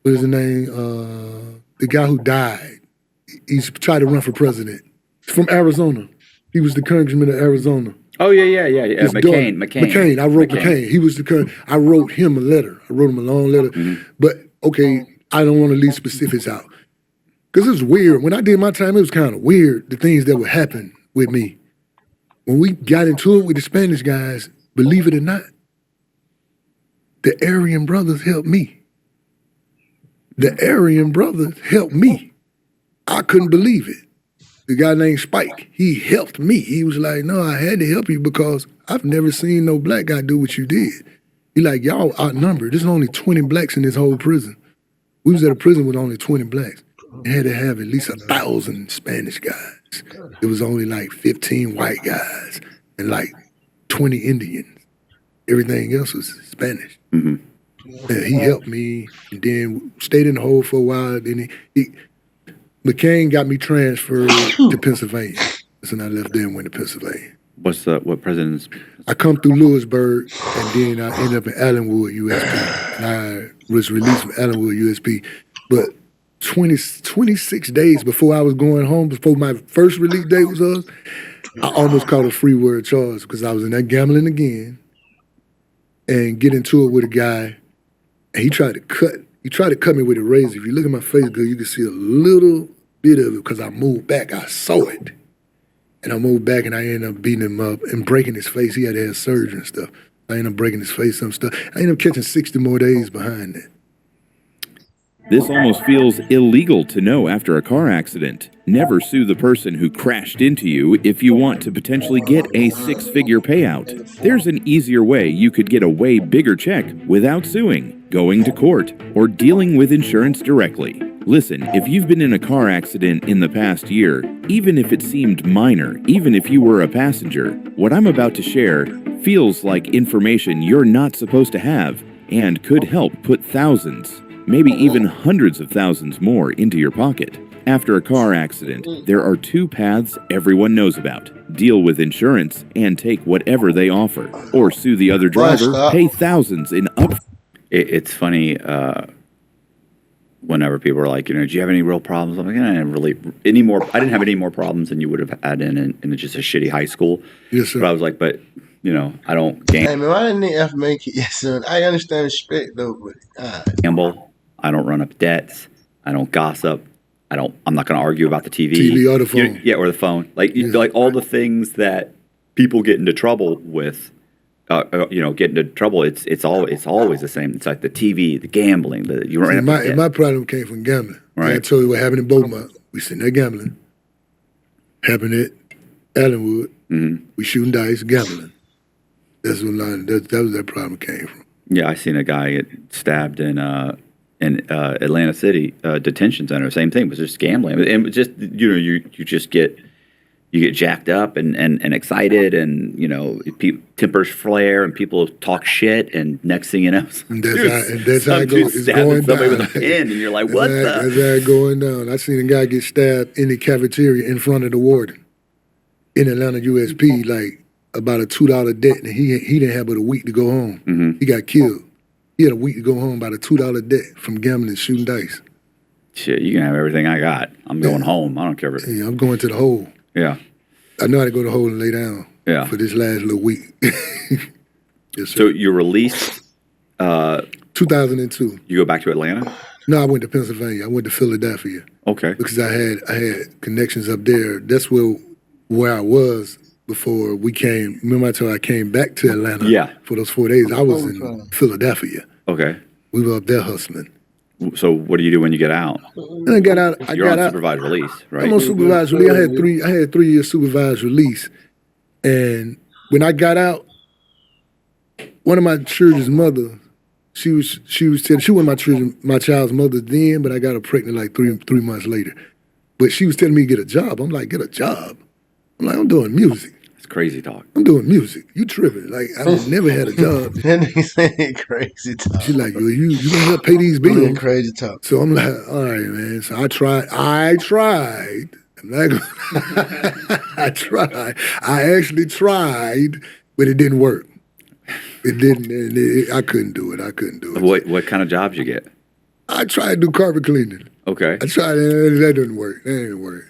what is his name? The guy who died. He's tried to run for president. He's from Arizona. He was the congressman of Arizona. Oh, yeah. McCain. I wrote McCain. He was the current. I wrote him a letter. I wrote him a long letter. Mm-hmm. But, okay, I don't want to leave specifics out. Because it was weird. When I did my time, it was kind of weird, the things that would happen with me. When we got into it with the Spanish guys, believe it or not, the Aryan brothers helped me. I couldn't believe it. The guy named Spike, he helped me. He was like, no, I had to help you because I've never seen no black guy do what you did. He like, y'all outnumbered. There's only 20 blacks in this whole prison. We was at a prison with only 20 blacks. They had to have at least 1,000 Spanish guys. It was only like 15 white guys and like 20 Indians. Everything else was Spanish. Mm-hmm. And he helped me and then stayed in the hole for a while. Then McCain got me transferred to Pennsylvania. So I left there and went to Pennsylvania. What president's? I come through Lewisburg, and then I ended up in Allenwood, USP. And I was released from Allenwood, USP. But 26 days before I was going home, before my first release date was up, I almost caught a free word charge because I was in there gambling again and get into it with a guy, and he tried to cut me with a razor. If you look at my face good, you can see a little bit of it because I moved back. I saw it. And I moved back and I ended up beating him up and breaking his face. He had to have surgery and stuff. I ended up breaking his face, some stuff. I ended up catching 60 more days behind that. This almost feels illegal to know after a car accident. Never sue the person who crashed into you if you want to potentially get a six-figure payout. There's an easier way you could get a way bigger check without suing, going to court, or dealing with insurance directly. Listen, if you've been in a car accident in the past year, even if it seemed minor, even if you were a passenger, what I'm about to share feels like information you're not supposed to have and could help put thousands, maybe even hundreds of thousands more into your pocket. After a car accident, there are two paths everyone knows about. Deal with insurance and take whatever they offer, or sue the other driver, pay thousands in up. It's funny whenever people are like, do you have any real problems? I'm like, I didn't have any more problems than you would have had in just a shitty high school. Yes, sir. But I was like, I don't Hey man, why didn't they ever make it? Yes, son. I understand respect though, but gamble. I don't run up debts. I don't gossip. I'm not going to argue about the TV. TV or the phone. Yeah, or the phone. Like all the things that people get into trouble with. Get into trouble. It's always the same. It's like the TV, the gambling. My problem came from gambling. Right. I told you what happened in Beaumont. We sitting there gambling. Happened at Allenwood. Mm-hmm. We shooting dice, gambling. That's what that was that problem came from. Yeah, I seen a guy get stabbed in Atlanta City detention center. Same thing. It was just gambling. And it was just you just get jacked up and excited, and tempers flare and people talk shit, and next thing you know, that's how it goes. It's going down. With a pin, and you're like, what the? That's how it going down. I seen a guy get stabbed in the cafeteria in front of the warden in Atlanta USP, like about a $2 debt, and he didn't have but a week to go home. Mm-hmm. He got killed. He had a week to go home, about a $2 debt from gambling and shooting dice. Shit, you can have everything I got. I'm going home. I don't care. Yeah, I'm going to the hole. Yeah. I know how to go to the hole and lay down. Yeah. For this last little week. Yes, sir. So you released. 2002. You go back to Atlanta? No, I went to Pennsylvania. I went to Philadelphia. Okay. Because I had connections up there. That's where I was before we came. Remember I told you I came back to Atlanta. Yeah. For those 4 days. I was in Philadelphia. Okay. We were up there hustling. So what do you do when you get out? And I got out. You're on supervised release, right? I'm on supervised release. I had 3 years supervised release, and when I got out, one of my children's mother, she wasn't my child's mother then, but I got her pregnant like three months later. But she was telling me to get a job. I'm like, get a job? I'm like, I'm doing music. It's crazy talk. I'm doing music. You tripping? Like I've never had a job. Then he saying crazy talk. She's like, you gonna help pay these bills? Crazy talk. So I'm like, all right, man. So I tried. I'm not gonna, I tried. I actually tried, but it didn't work. It didn't. And I couldn't do it. What kind of jobs you get? I tried to do carpet cleaning. Okay. I tried. That didn't work. That didn't work.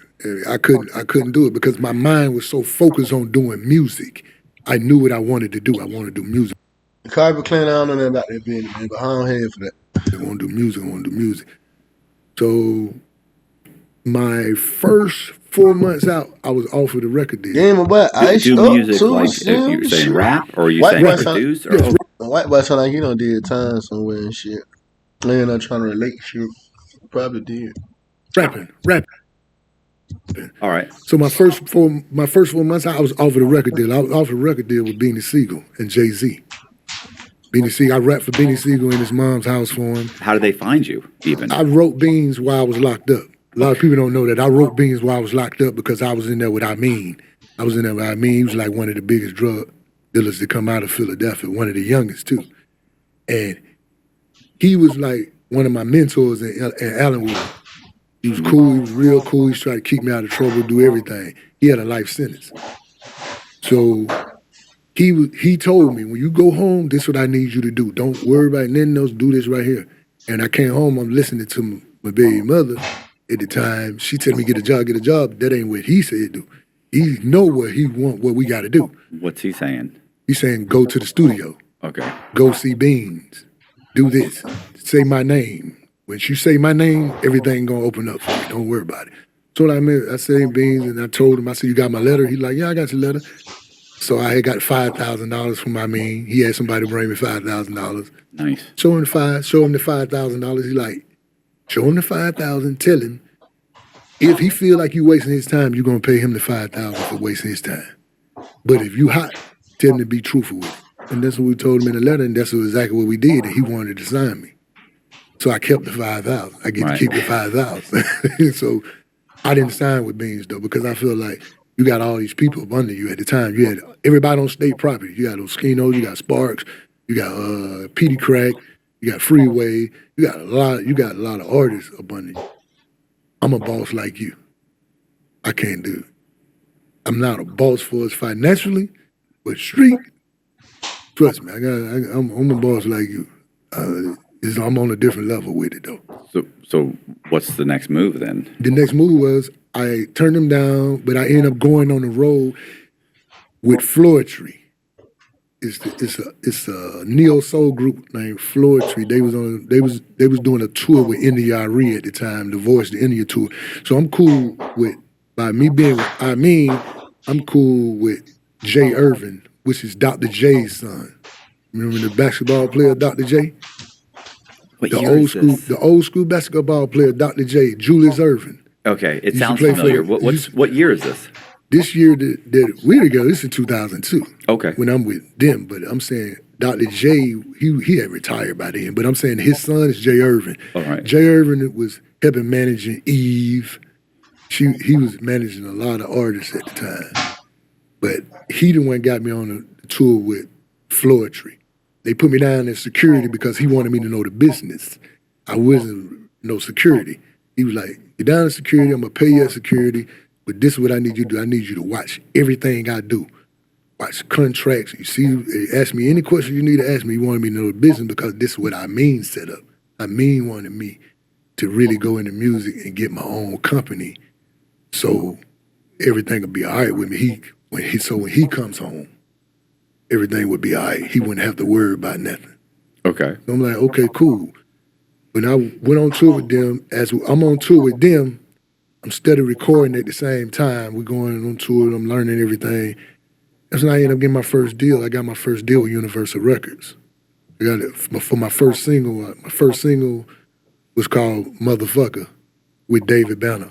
I couldn't do it because my mind was so focused on doing music. I knew what I wanted to do. I wanted to do music. The carpet cleaner, I don't know nothing about that business, man, but I don't hear for that. I want to do music. So my first 4 months out, I was offered a record deal. Yeah, but I do music like you're saying rap, or are you saying produce? Or White boy sound like he done did time somewhere and shit. Man, I'm trying to relate shit. Probably did. Rapping. All right. So my first 4 months, I was offered a record deal. I was offered a record deal with Beanie Siegel and Jay-Z. Beanie Siegel, I rapped for Beanie Siegel in his mom's house for him. How did they find you? Even I wrote Beans while I was locked up. A lot of people don't know that. I wrote Beans while I was locked up because I was in there with Amin. He was like one of the biggest drug dealers to come out of Philadelphia, one of the youngest too. And he was like one of my mentors in Allenwood. He was cool. He was real cool. He tried to keep me out of trouble, do everything. He had a life sentence. So he told me, when you go home, this is what I need you to do. Don't worry about nothing else. Do this right here. And I came home. I'm listening to my baby mother at the time. She told me, get a job. That ain't what he said do. He know what he want, what we got to do. What's he saying? He's saying, go to the studio. Okay. Go see Beans. Do this. Say my name. When you say my name, everything gonna open up for me. Don't worry about it. So I said Beans, and I told him, I said, you got my letter? He like, yeah, I got your letter. So I had got $5,000 from Amin. He had somebody bring me $5,000. Nice. Show him the $5,000. He like, show him the $5,000. Tell him if he feel like you wasting his time, you're gonna pay him the $5,000 for wasting his time. But if you hot, tell him to be truthful with it. And that's what we told him in the letter, and that's exactly what we did. And he wanted to sign me. So I kept the $5,000. I get to keep the $5,000. So I didn't sign with Beans though, because I feel like you got all these people up under you at the time. You had everybody on state property. You got those Skinos, you got Sparks, you got Petey Crack, you got Freeway. You got a lot of artists up under you. I'm a boss like you. I can't do it. I'm not a boss for us financially, but street. Trust me, I'm a boss like you. I'm on a different level with it though. So what's the next move then? The next move was I turned them down, but I ended up going on the road with Floetry. It's a neo soul group named Floetry. They was doing a tour with India Ari at the time, the Voice the India tour. So I'm cool with I'm cool with Jay Irvin, which is Dr. J's son. Remember the basketball player Dr. J? The old school basketball player Dr. J, Julius Irvin. Okay, it sounds familiar. What year is this? This year that we're together, this is 2002. Okay. When I'm with them, but I'm saying Dr. J, he had retired by then, but I'm saying his son is Jay Irvin. All right. Jay Irvin was helping managing Eve. He was managing a lot of artists at the time. But he the one got me on the tour with Floetry. They put me down as security because he wanted me to know the business. I wasn't no security. He was like, you're down as security, I'm gonna pay you as security, but this is what I need you to do. I need you to watch everything I do. Watch contracts. You see, ask me any question you need to ask me. You wanted me to know the business because this is what I mean set up. I mean wanted me to really go into music and get my own company so everything would be all right with me. When he comes home, everything would be all right. He wouldn't have to worry about nothing. Okay. So I'm like, okay, cool. When I went on tour with them, as I'm on tour with them, I'm steady recording at the same time. We're going on tour, I'm learning everything. That's when I ended up getting my first deal. I got my first deal with Universal Records. I got it for my first single. My first single was called Motherfucker with David Banner.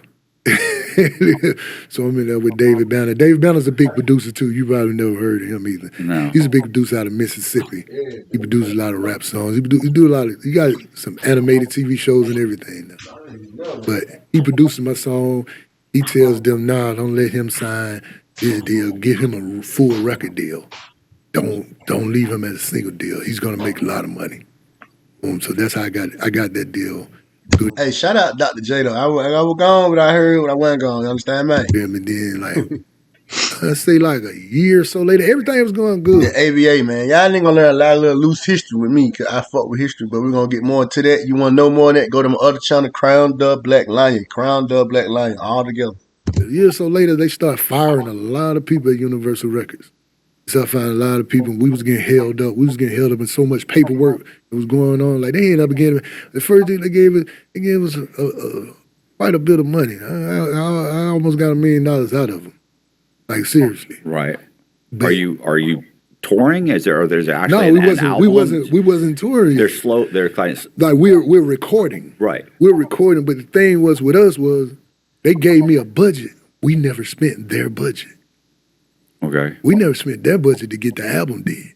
So I'm in there with David Banner. David Banner's a big producer too. You probably never heard of him either. No. He's a big producer out of Mississippi. He produces a lot of rap songs. He do a lot of. He got some animated TV shows and everything now. But he produces my song. He tells them, nah, don't let him sign this deal. Give him a full record deal. Don't leave him as a single deal. He's gonna make a lot of money. So that's how I got that deal. Good. Hey, shout out Dr. J though. I was gone, but I heard when I wasn't gone. You understand, man? And then let's say like a year or so later, everything was going good. The ABA, man. Y'all ain't gonna learn a lot of little loose history with me, cause I fuck with history, but we're gonna get more into that. You wanna know more of that? Go to my other channel, Crown Dub Black Lion, all together. A year or so later, they start firing a lot of people at Universal Records. So I found a lot of people. We was getting held up. We was getting held up in so much paperwork that was going on. Like they ended up getting the first thing they gave us quite a bit of money. I almost got $1 million out of them. Like seriously. Right. But, Are you touring? There's actually no, an album? we wasn't touring. They're slow. They're kind of like we're recording. right. We're recording, but the thing was with us was they gave me a budget. We never spent their budget. Okay. We never spent their budget to get the album did.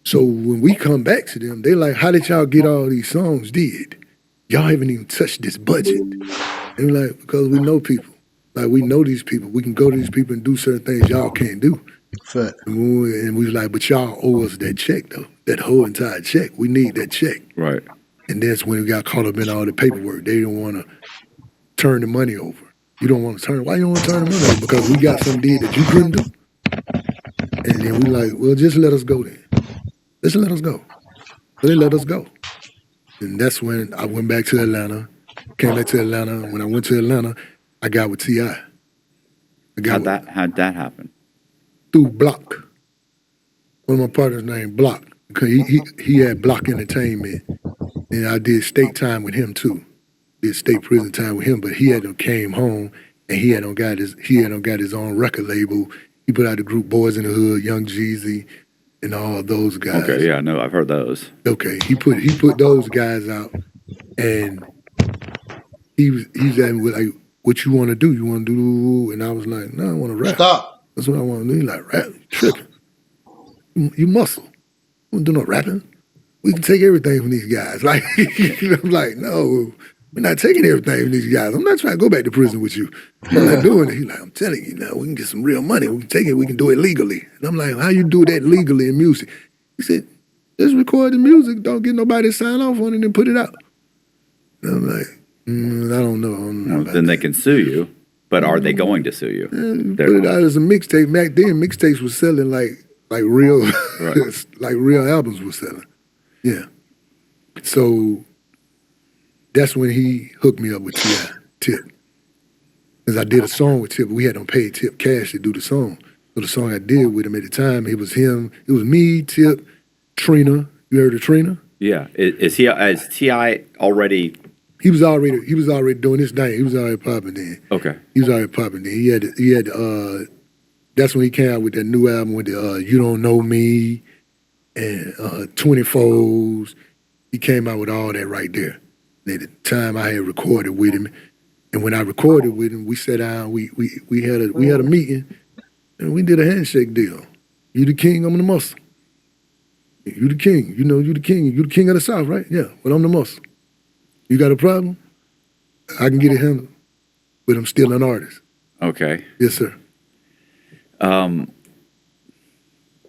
So when we come back to them, they like, how did y'all get all these songs did? Y'all haven't even touched this budget. And we're like, because we know people. Like we know these people. We can go to these people and do certain things y'all can't do. Fact. And we was like, but y'all owe us that check though. That whole entire check. We need that check. Right. And that's when we got caught up in all the paperwork. They didn't want to turn the money over. You don't want to turn. Why you don't want to turn the money over? Because we got some deal that you couldn't do. And then we like, well, just let us go then. Just let us go. So they let us go. And that's when I went back to Atlanta, came back to Atlanta. When I went to Atlanta, I got with T.I. How'd that happen? Through Block. One of my partners named Block. Because he had Block Entertainment. And I did state time with him too. Did state prison time with him, but he hadn't came home and he hadn't got his own record label. He put out the group Boys in the Hood, Young Jeezy, and all those guys. Okay, yeah, no, I've heard those. Okay, he put those guys out, and he's at me like, what you want to do? You want to do? And I was like, no, I want to rap. Stop. That's what I want to do. He's like, rap, you tripping? You muscle. You don't do no rapping. We can take everything from these guys. Like, I'm like, no, We're not taking everything from these guys. I'm not trying to go back to prison with you. I'm not doing it. He's like, I'm telling you now, we can get some real money. We can take it, we can do it legally. And I'm like, how you do that legally in music? He said, just record the music, don't get nobody to sign off on it and put it out. And I'm like, I don't know. Well, then they can sue you, but are they going to sue you? Put it out as a mixtape. Back then, mixtapes was selling like real, Right. like real albums were selling. Yeah. So that's when he hooked me up with Tip. Because I did a song with Tip, but we had to pay Tip cash to do the song. So the song I did with him at the time, it was me, Tip, Trina. You heard of Trina? Yeah. Is T.I. already? He was already doing his thing. He was already popping then. Okay. He was already popping then. He had that's when he came out with that new album with the You Don't Know Me and 24s. He came out with all that right there. And at the time I had recorded with him. And when I recorded with him, we sat down, we had a meeting, and we did a handshake deal. You the king, I'm the muscle. You the king, you the king. You the king of the South, right? Yeah, but I'm the muscle. You got a problem? I can get it handled, but I'm still an artist. Okay. Yes, sir.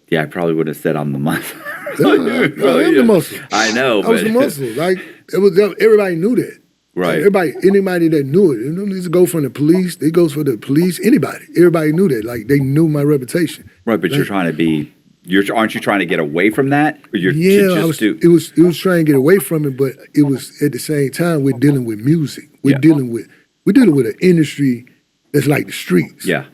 Yeah, I probably would have said I'm the muscle. I am the muscle. I know, I was the muscle. Like everybody knew that. Right. Anybody that knew it, it needs to go from the police. It goes for the police. Anybody, everybody knew that. Like they knew my reputation. Right, but you're trying to be. Aren't you trying to get away from that? Or you're It was trying to get away from it, but it was at the same time we're dealing with music. We're dealing with an industry that's like the streets. Yeah.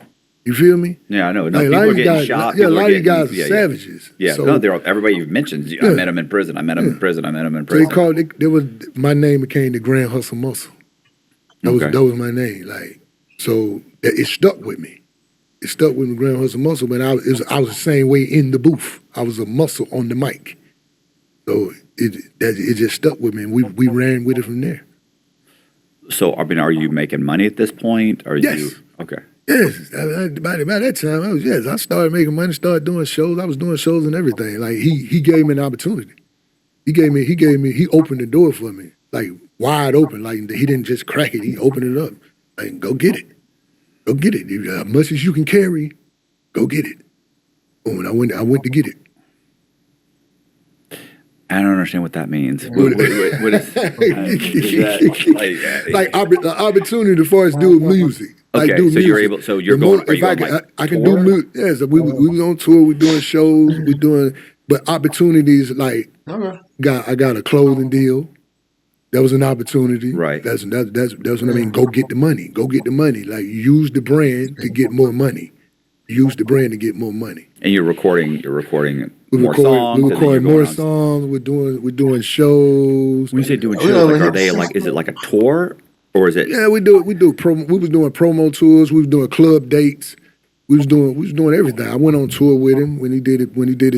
You feel me? Yeah, I know. No, Like, people are getting shot. Yeah, a lot of these guys are savages. Yeah, So, no, everybody you've mentioned. I met him in prison. I met him in prison. so they called it. My name became the Grand Hustle Muscle. That was my name. Like, so it stuck with me. It stuck with me, Grand Hustle Muscle. But I was the same way in the booth. I was a muscle on the mic. So it just stuck with me, and we ran with it from there. So I mean, are you making money at this point? Yes. You okay? Yes, by that time, I started making money, started doing shows. I was doing shows and everything. Like he gave me an opportunity. He opened the door for me, like wide open. Like he didn't just crack it, he opened it up. Like, go get it. Go get it. As much as you can carry, go get it. Boom, and I went to get it. I don't understand what that means. What is that? Like the opportunity as far as doing music. Like Okay, do so music. you're able. So you're going. Are you on, like, I can tour? do music. Yeah, so we was on tour. We're doing shows. We're doing, but opportunities like I got a clothing deal. That was an opportunity. Right. That's what I mean. Go get the money. Go get the money. Like use the brand to get more money. Use the brand to get more money. And you're recording. You're recording We more record songs. more songs. We're doing shows. When you say doing shows, like, are they like? Is it like a tour, or is it? Yeah, we do promo. We was doing promo tours. We was doing club dates. We was doing everything. I went on tour with him when he did his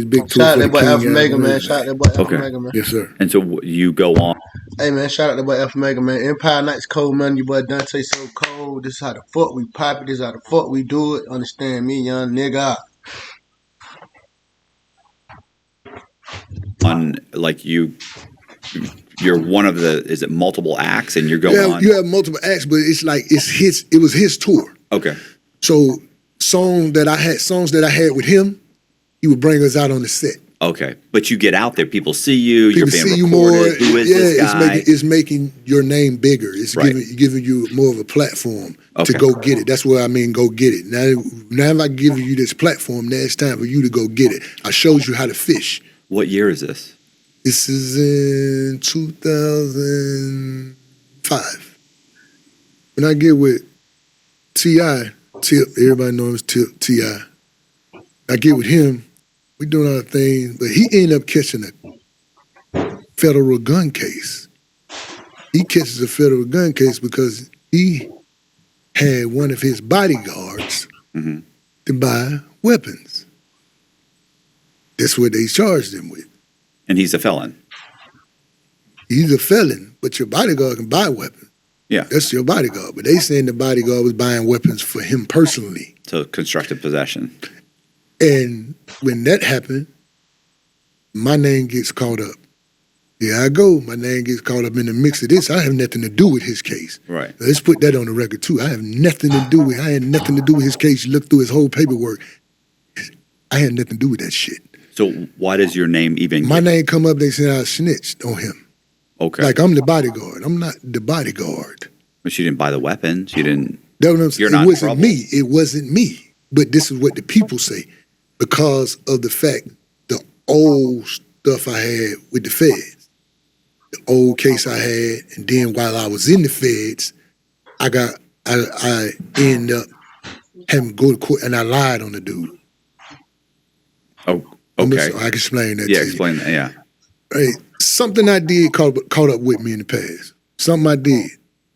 big tour. Shout out for that boy the King Alfamega, album. man. Shout out that boy Alfamega, man. Yes, sir. And so you go on. Hey, man, shout out that boy Alfamega, man. Empire Nights Cold, man. Your boy Dante so cold. This is how the fuck we pop it. This is how the fuck we do it. Understand me, young nigga. On like you're one of the. Is it multiple acts, and you're going on? You have multiple acts, but it's like it was his tour. Okay. So songs that I had with him, he would bring us out on the set. Okay, but you get out there, people see you. People you're being see recorded. you more. Who is this guy? It's making your name bigger. It's Right. giving you more of a platform Okay. to go get it. That's what I mean. Go get it. Now if I give you this platform, now it's time for you to go get it. I showed you how to fish. What year is this? This is in 2005. When I get with T.I., Tip, everybody knows Tip, T.I. I get with him, we doing our thing, but he ended up catching a federal gun case. He catches a federal gun case because he had one of his bodyguards to buy weapons. That's what they charged him with. And he's a felon. He's a felon, but your bodyguard can buy weapons. Yeah. That's your bodyguard. But they saying the bodyguard was buying weapons for him personally. So constructive possession. And when that happened, my name gets caught up. Here I go. My name gets caught up in the mix of this. I have nothing to do with his case. Right. Let's put that on the record too. I had nothing to do with his case. You look through his whole paperwork. I had nothing to do with that shit. So why does your name even? My name come up. They said I snitched on him. Okay. Like I'm the bodyguard. I'm not the bodyguard. But she didn't buy the weapons. She didn't. You're not it wasn't trouble. me. It wasn't me. But this is what the people say because of the fact the old stuff I had with the feds, the old case I had, and then while I was in the feds, I ended up having to go to court and I lied on the dude. Oh, okay. I can explain that. Yeah, to you. explain that. Yeah. Right. Something I did caught up with me in the past. Something I did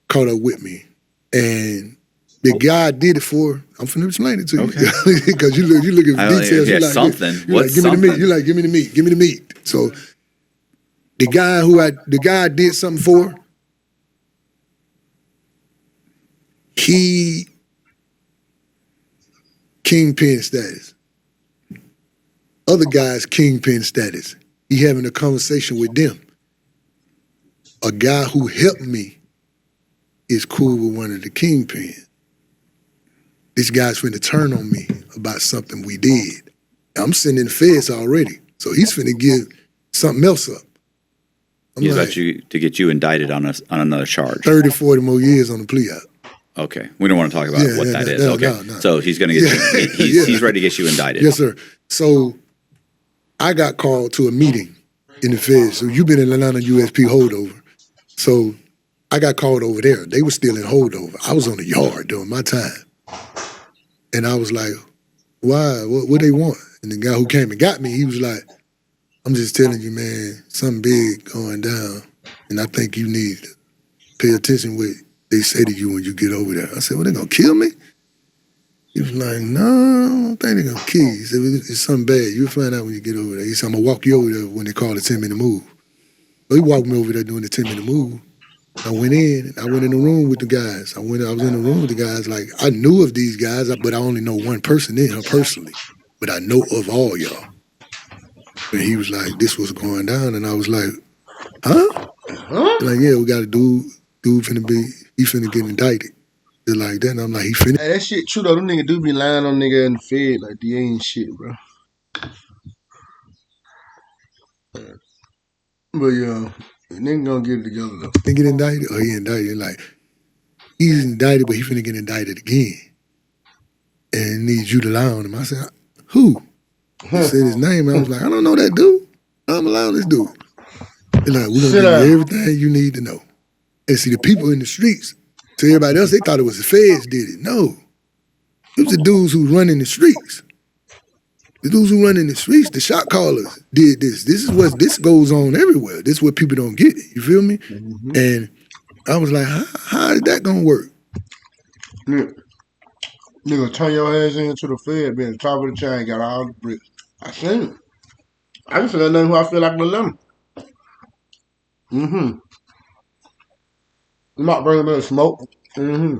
caught up with me, and the guy I did it for, I'm finna explain it to you. Okay. Because you look at details. Yeah, you like, something. You What's like, give me the something? meat. You like, give me the meat. Give me the meat. So the guy I did something for, he kingpin status. Other guys kingpin status. He having a conversation with them. A guy who helped me is cool with one of the kingpins. This guy's finna turn on me about something we did. I'm sitting in the feds already, so he's finna give something else up. He's about to get you indicted on another charge. 30, 40 more years on the plea out. Okay, we don't want to talk about what that is. Okay, no. so he's going to get he's ready to get you indicted. Yes, sir. So I got called to a meeting in the feds. So you've been in Atlanta USP holdover. So I got called over there. They were still in holdover. I was on the yard during my time. And I was like, why? What they want? And the guy who came and got me, he was like, I'm just telling you, man, something big going down. And I think you need to pay attention what they say to you when you get over there. I said, well, they gonna kill me? He was like, no, I don't think they're gonna kill you. He said, it's something bad. You'll find out when you get over there. He said, I'm gonna walk you over there when they call the 10-minute move. So he walked me over there doing the 10-minute move. I went in the room with the guys. I was in the room with the guys. Like, I knew of these guys, but I only know one person in here personally. But I know of all y'all. And he was like, this was going down. And I was like, huh? Like, yeah, we got a dude finna get indicted. Just like that. And I'm like, he finna. Hey, that shit true though. Them niggas do be lying on nigga in the fed like they ain't shit, bro. But yeah, nigga gonna get it together though. He get indicted? He indicted. Like, he's indicted, but he finna get indicted again. And needs you to lie on him. I said, who? He said his name. I was like, I don't know that dude. I'm allowing this dude. They're like, we're gonna give you everything you need to know. And see, the people in the streets, to everybody else, they thought it was the feds did it. No. It was the dudes who run in the streets. The dudes who run in the streets, the shot callers, did this. This goes on everywhere. This is what people don't get. You feel me? Mm-hmm. And I was like, how is that gonna work? Nigga, turn your ass into the Fed, be the top of the chain, got all the bricks. I seen it. I didn't feel nothing who I feel like with them. Mm-hmm. You might bring a bit of smoke. Mm-hmm.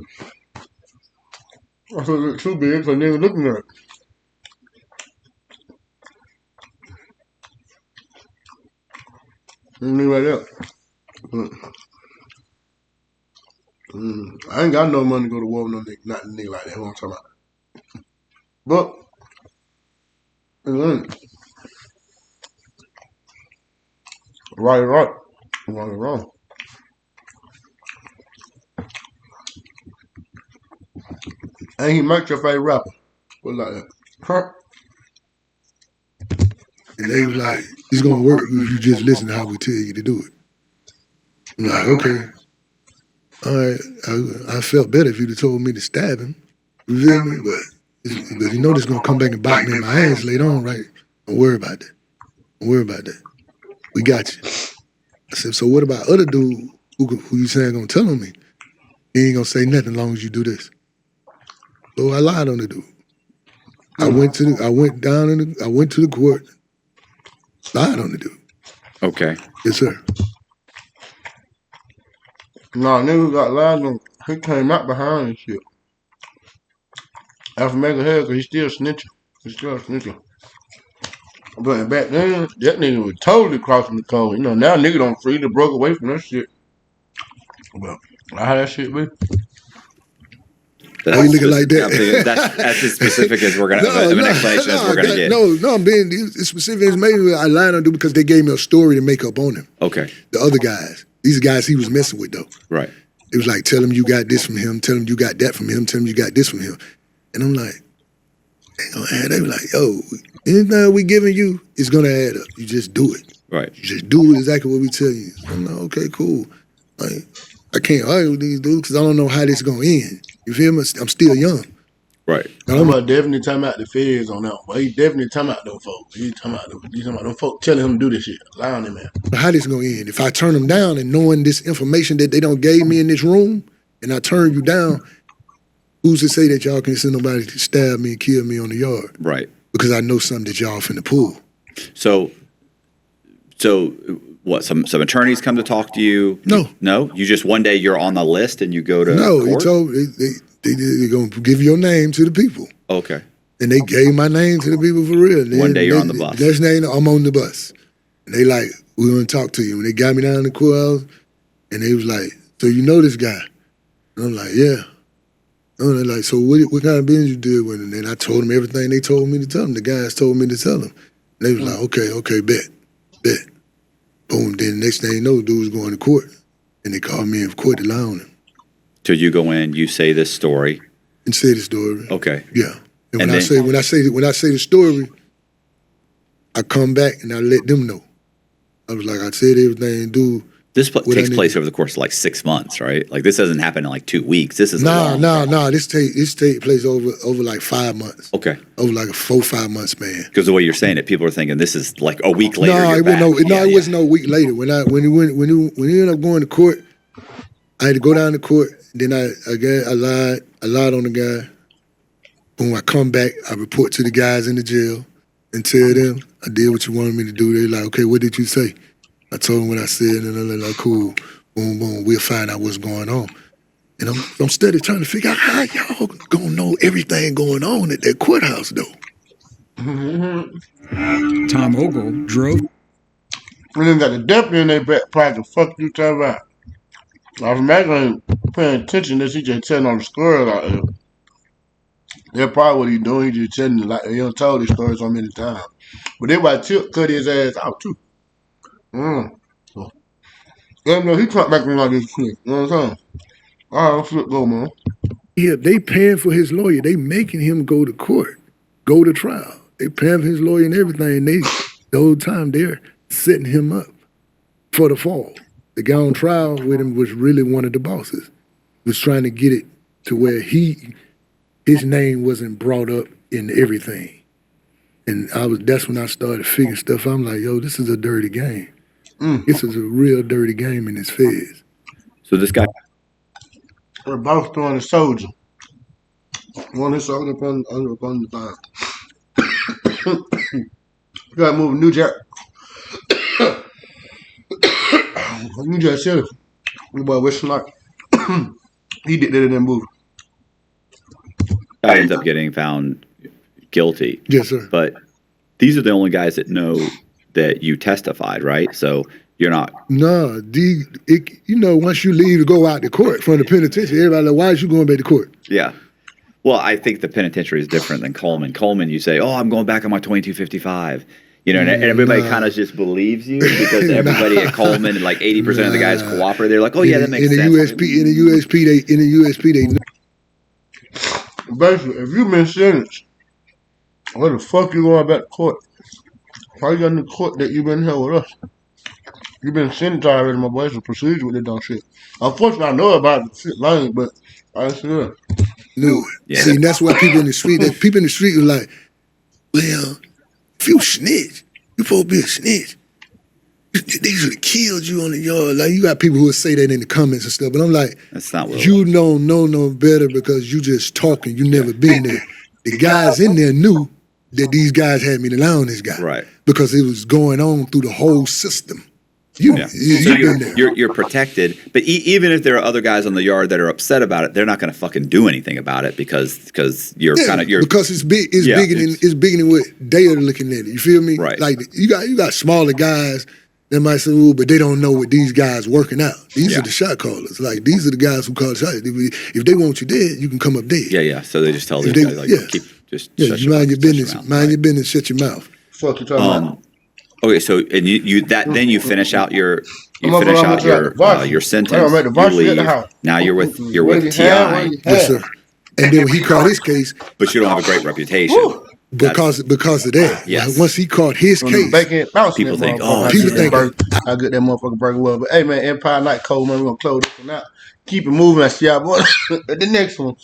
I feel it's too big, so nigga looking at it. Me right there. I ain't got no money to go to war with no nigga, not a nigga like that. Who I'm talking about. But right, wrong is wrong. Ain't he make your favorite rapper? What like that? Huh? And they was like, it's gonna work if you just listen to how we tell you to do it. I'm like, okay. All right, I felt better if you'd have told me to stab him. You feel me? But you know this gonna come back and bite me in my ass later on, right? Don't worry about that. Don't worry about that. We got you. I said, so what about other dude who you saying gonna tell on me? He ain't gonna say nothing as long as you do this. So I lied on the dude. I went to the court, lied on the dude. Okay. Yes, sir. Nah, nigga got lied on. He came out behind and shit. Alfamega head, cause he's still snitching. But back then, that nigga was totally crossing the code. You know, now nigga don't freely broke away from that shit. But how that shit be? Why you looking like that? I'm thinking that's as specific as we're gonna of an explanation as we're gonna get. No, I'm being specific as maybe I lied on do because they gave me a story to make up on him. Okay. The other guys, these guys he was messing with though. Right. It was like, tell him you got this from him, tell him you got that from him, tell him you got this from him. And I'm like, they were like, yo, anything we giving you is gonna add up. You just do it. Right. You just do exactly what we tell you. I'm like, okay, cool. Like, I can't argue with these dudes because I don't know how this gonna end. You feel me? I'm still young. Right. I'm definitely talking about the feds on that one. He definitely talking about them folks. He talking about them folks telling him to do this shit. Allowing him, man. How this gonna end? If I turn them down and knowing this information that they don't gave me in this room, and I turn you down, who's to say that y'all can send nobody to stab me and kill me on the yard? Right. Because I know something that y'all finna pull. So what? Some attorneys come to talk to you? No. You just one day you're on the list and you go to No, court? he told they're gonna give your name to the people. Okay. And they gave my name to the people for real. And One day you're on the bus. Next name, I'm on the bus. And they like, we're gonna talk to you. And they got me down in the courthouse, and they was like, so you know this guy? And I'm like, yeah. And they're like, so what kind of business you did with him? And I told them everything they told me to tell them. The guys told me to tell them. And they was like, okay, bet. Boom, then the next thing you know, the dude was going to court. And they called me in court to lie on him. So you go in, you say this story. And say the story. Okay. Yeah. And And when I say the story, I come back and I let them know. I was like, I said everything, dude. This takes place over the course of like 6 months, right? Like this doesn't happen in like 2 weeks. This is No. This take place over like 5 months. Okay. Over like a 4-5 month span. Because the way you're saying it, people are thinking this is like a week later. No, it wasn't no week later. When he ended up going to court, I had to go down to court. Then I lied on the guy. When I come back, I report to the guys in the jail and tell them I did what you wanted me to do. They're like, okay, what did you say? I told them what I said, and they're like, cool, boom, boom, we'll find out what's going on. And I'm steady trying to figure out how y'all gonna know everything going on at that courthouse, though. Tom Ogle drove. And then got the deputy in their back pocket. Fuck you talking about? Alfamega ain't paying attention to this. He just telling all the stories out there. That's probably what he doing. He just telling, like, he done told these stories so many times. But everybody cut his ass out, too. So, yeah, no, he talk back like this shit. You know what I'm saying? All right, let's go, man. Yeah, they paying for his lawyer. They making him go to court, go to trial. They paying for his lawyer and everything. They the whole time they're setting him up for the fall. The guy on trial with him was really one of the bosses. Was trying to get it to where his name wasn't brought up in everything. And that's when I started figuring stuff. I'm like, yo, this is a dirty game. This is a real dirty game in this feds. So this guy. The boss throwing a soldier. One his soldier upon the time. You gotta move to New Jack. New Jack City. The boy WESTSIDE. He did that in that movie. Guy ends up getting found guilty. Yes, sir. But these are the only guys that know that you testified, right? So you're not. No, once you leave to go out to court from the penitentiary, everybody like, why is you going back to court? Yeah. Well, I think the penitentiary is different than Coleman. Coleman, you say, oh, I'm going back on my 2255. You know, and everybody kind of just believes you because everybody at Coleman and like 80% of the guys cooperate. They're like, oh yeah, that makes sense. In the USP, they know. Basically, if you've been sentenced, where the fuck you going back to court? Why you got in the court that you been here with us? You been sentenced already, my boy. It's a procedure with that dumb shit. Unfortunately, I know about the shit lane, but I still knew it. Yeah. See, that's why people in the street are like, well, if you snitch, you supposed to be a snitch. They should have killed you on the yard. Like, you got people who would say that in the comments and stuff, but I'm like, that's not what you don't know no better because you just talking. You never been there. The guys in there knew that these guys had me to lie on this guy. Right. Because it was going on through the whole system. You've So been there. you're protected, but even if there are other guys on the yard that are upset about it, they're not going to fucking do anything about it because you're kind of because it's big. It's bigger than what they are looking at it. You feel me? Right. Like you got smaller guys that might say, "Ooh," but they don't know what these guys working out. These are the shot callers. Like these are the guys who call the shots. If they want you dead, you can come up dead. Yeah. So they just tell these guys like keep just shut you mind your business. mouth. Mind your business. Shut your mouth. Fuck you talking about? Okay, so and then you finish out your sentence. You leave. Now you're with TI. Yes, sir. And then when he caught his case, But you don't have a great reputation. because of that. Yes. Like, once he caught his case, People think, I get that motherfucking burger well. But hey man, Empire Night Coleman, we're gonna close this one out. Keep it moving, I see y'all boy. The next one.